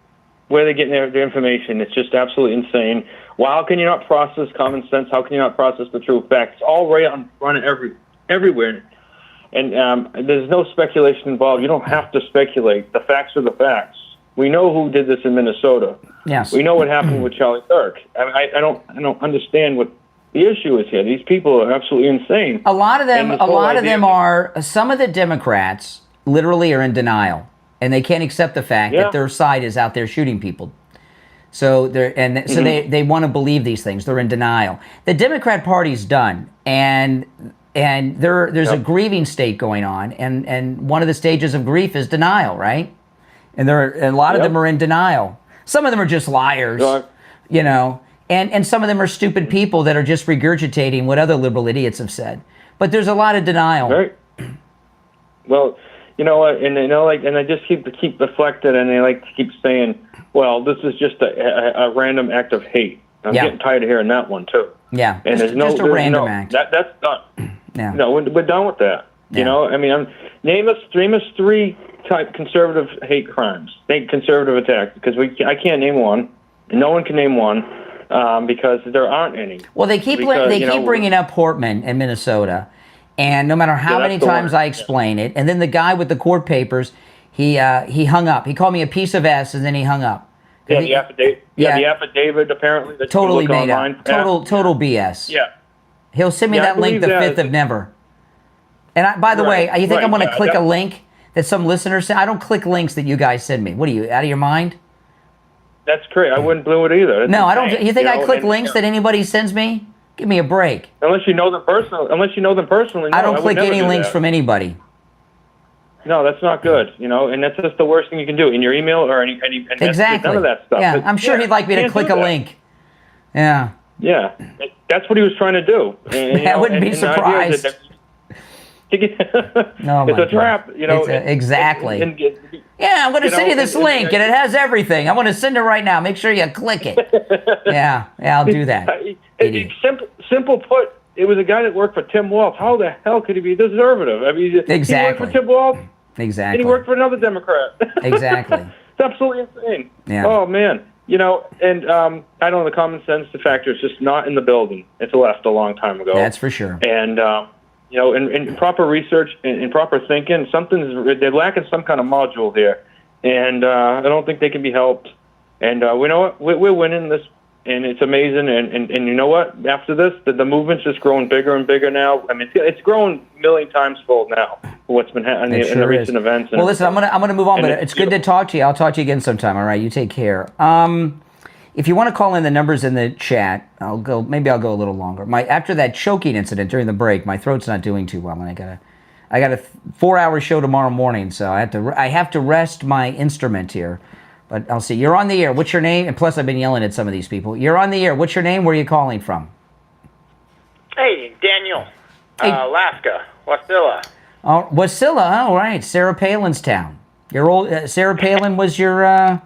where they're getting their information. It's just absolutely insane. Well, how can you not process common sense? How can you not process the true facts? It's all right on running everywhere. And there's no speculation involved. You don't have to speculate. The facts are the facts. We know who did this in Minnesota. Yes. We know what happened with Charlie Kirk. I don't understand what the issue is here. These people are absolutely insane. A lot of them are. Some of the Democrats literally are in denial, and they can't accept the fact that their side is out there shooting people. So they want to believe these things. They're in denial. The Democrat Party's done, and there's a grieving state going on, and one of the stages of grief is denial, right? And a lot of them are in denial. Some of them are just liars, you know, and some of them are stupid people that are just regurgitating what other liberal idiots have said. But there's a lot of denial. Right. Well, you know what, and I just keep deflecting, and they like to keep saying, "Well, this is just a random act of hate." I'm getting tired of hearing that one too. Yeah, and just a random act. That's not. Yeah. No, we're done with that. Yeah. You know, I mean, name us three type conservative hate crimes, conservative attacks, because I can't name one, and no one can name one because there aren't any. Well, they keep bringing up Portman in Minnesota. And no matter how many times I explain it, and then the guy with the court papers, he hung up. He called me a piece of S, and then he hung up. Yeah, the affidavit. Yeah, the affidavit apparently. That totally you can look made online. up. Total BS. Yeah. He'll send me that link the 5th of never. And by the way, you think I'm going to click a link that some listeners send? I don't click links that you guys send me. What are you, out of your mind? That's correct. I wouldn't do it either. No, I don't. You think I click links that anybody sends me? Give me a break. Unless you know them personally. No, I don't click any links from anybody. No, that's not good. You know, and that's just the worst thing you can do in your email or any exactly. None of that stuff. Yeah, I'm sure he'd like me to click a link. Yeah. Yeah, that's what he was trying to do. And, I wouldn't be surprised. No, it's a trap. You know, exactly. Yeah, I'm going to send you this link, and it has everything. I'm going to send it right now. Make sure you click it. Yeah, I'll do that. Simple put, it was a guy that worked for Tim Walz. How the hell could he be conservative? I mean, exactly. He worked for Tim Walz. Exactly. And he worked for another Democrat. Exactly. It's absolutely insane. Yeah. Oh man, you know, and I don't know, the common sense, the factor is just not in the building. It's left a long time ago. That's for sure. And you know, in proper research and proper thinking, they're lacking some kind of module there, and I don't think they can be helped. And we know what, we're winning this, and it's amazing. And you know what? After this, the movement's just growing bigger and bigger now. I mean, it's grown a million times fold now. What's been happening in the recent events. Well, listen, I'm gonna move on, but it's good to talk to you. I'll talk to you again sometime. All right, you take care. If you want to call in, the numbers in the chat, maybe I'll go a little longer. After that choking incident during the break, my throat's not doing too well, and I got a 4-hour show tomorrow morning, so I have to rest my instrument here. But I'll see. You're on the air. What's your name? And plus, I've been yelling at some of these people. You're on the air. What's your name? Where are you calling from? Hey, Daniel. Alaska, Wasilla. Oh, Wasilla. All right. Sarah Palin's town. Your old Sarah Palin was your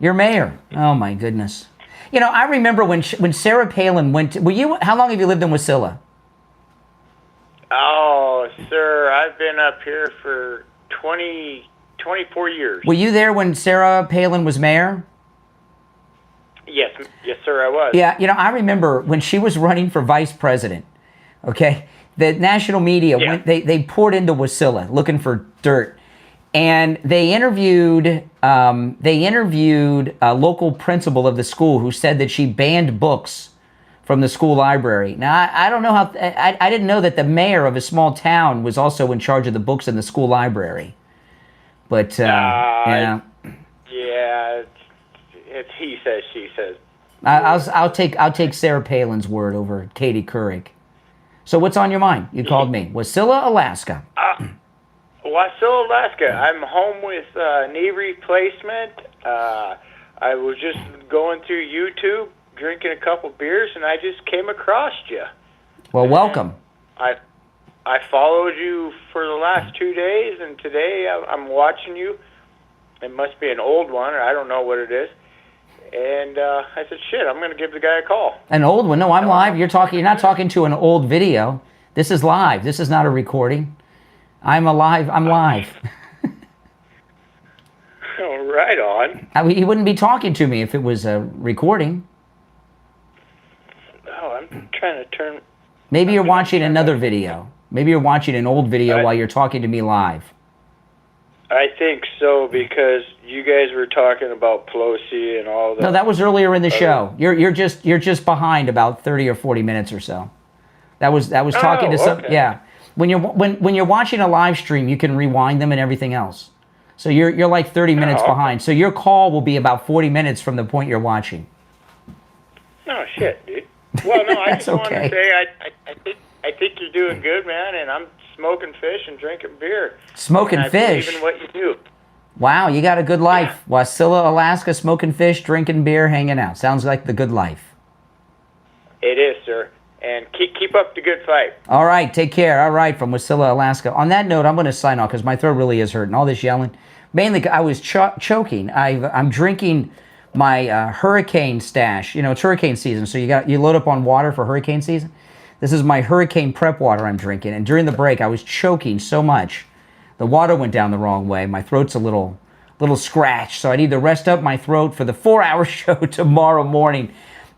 mayor. Oh my goodness. You know, I remember when Sarah Palin went to, how long have you lived in Wasilla? Oh, sir, I've been up here for 24 years. Were you there when Sarah Palin was mayor? Yes, sir, I was. Yeah, you know, I remember when she was running for vice president, okay, the national media, they poured into Wasilla looking for dirt. And they interviewed a local principal of the school who said that she banned books from the school library. Now, I don't know how, I didn't know that the mayor of a small town was also in charge of the books in the school library. But, yeah. Yeah, it's he says, she says. I'll take Sarah Palin's word over Katie Couric. So what's on your mind? You called me. Wasilla, Alaska. Wasilla, Alaska. I'm home with knee replacement. I was just going through YouTube, drinking a couple beers, and I just came across you. Well, welcome. I followed you for the last 2 days, and today I'm watching you. It must be an old one, or I don't know what it is. And I said, shit, I'm going to give the guy a call. An old one? No, I'm live. You're not talking to an old video. This is live. This is not a recording. I'm live. Oh, right on. He wouldn't be talking to me if it was a recording. Oh, I'm trying to turn... Maybe you're watching another video. Maybe you're watching an old video while you're talking to me live. I think so, because you guys were talking about Pelosi and all that. No, that was earlier in the show. You're just behind about 30 or 40 minutes or so. That was talking to some... Okay. Yeah. When you're watching a live stream, you can rewind them and everything else. So you're like 30 minutes behind. So your call will be about 40 minutes from the point you're watching. Oh, shit, dude. Well, no, I just wanted to say I think you're doing good, man, and I'm smoking fish and drinking beer. Smoking fish? I believe in what you do. Wow, you got a good life. Yeah. Wasilla, Alaska, smoking fish, drinking beer, hanging out. Sounds like the good life. It is, sir. And keep up the good fight. All right, take care. All right, from Wasilla, Alaska. On that note, I'm going to sign off because my throat really is hurting. All this yelling. Mainly, I was choking. I'm drinking my hurricane stash. You know, it's hurricane season, so you load up on water for hurricane season. This is my hurricane prep water I'm drinking. And during the break, I was choking so much. The water went down the wrong way. My throat's a little scratched, so I need to rest up my throat for the 4-hour show tomorrow morning.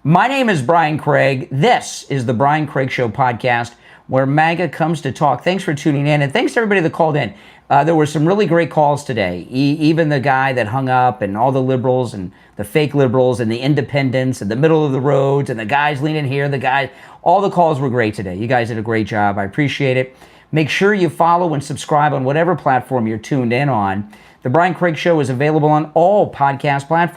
My name is Brian Craig. This is the Brian Craig Show podcast, where MAGA comes to talk. Thanks for tuning in, and thanks to everybody that called in. There were some really great calls today. Even the guy that hung up, and all the liberals, and the fake liberals, and the independents, and the middle of the roads, and the guys leaning here, all the calls were great today. You guys did a great job. I appreciate it. Make sure you follow and subscribe on whatever platform you're tuned in on. The Brian Craig Show is available on all podcast platforms.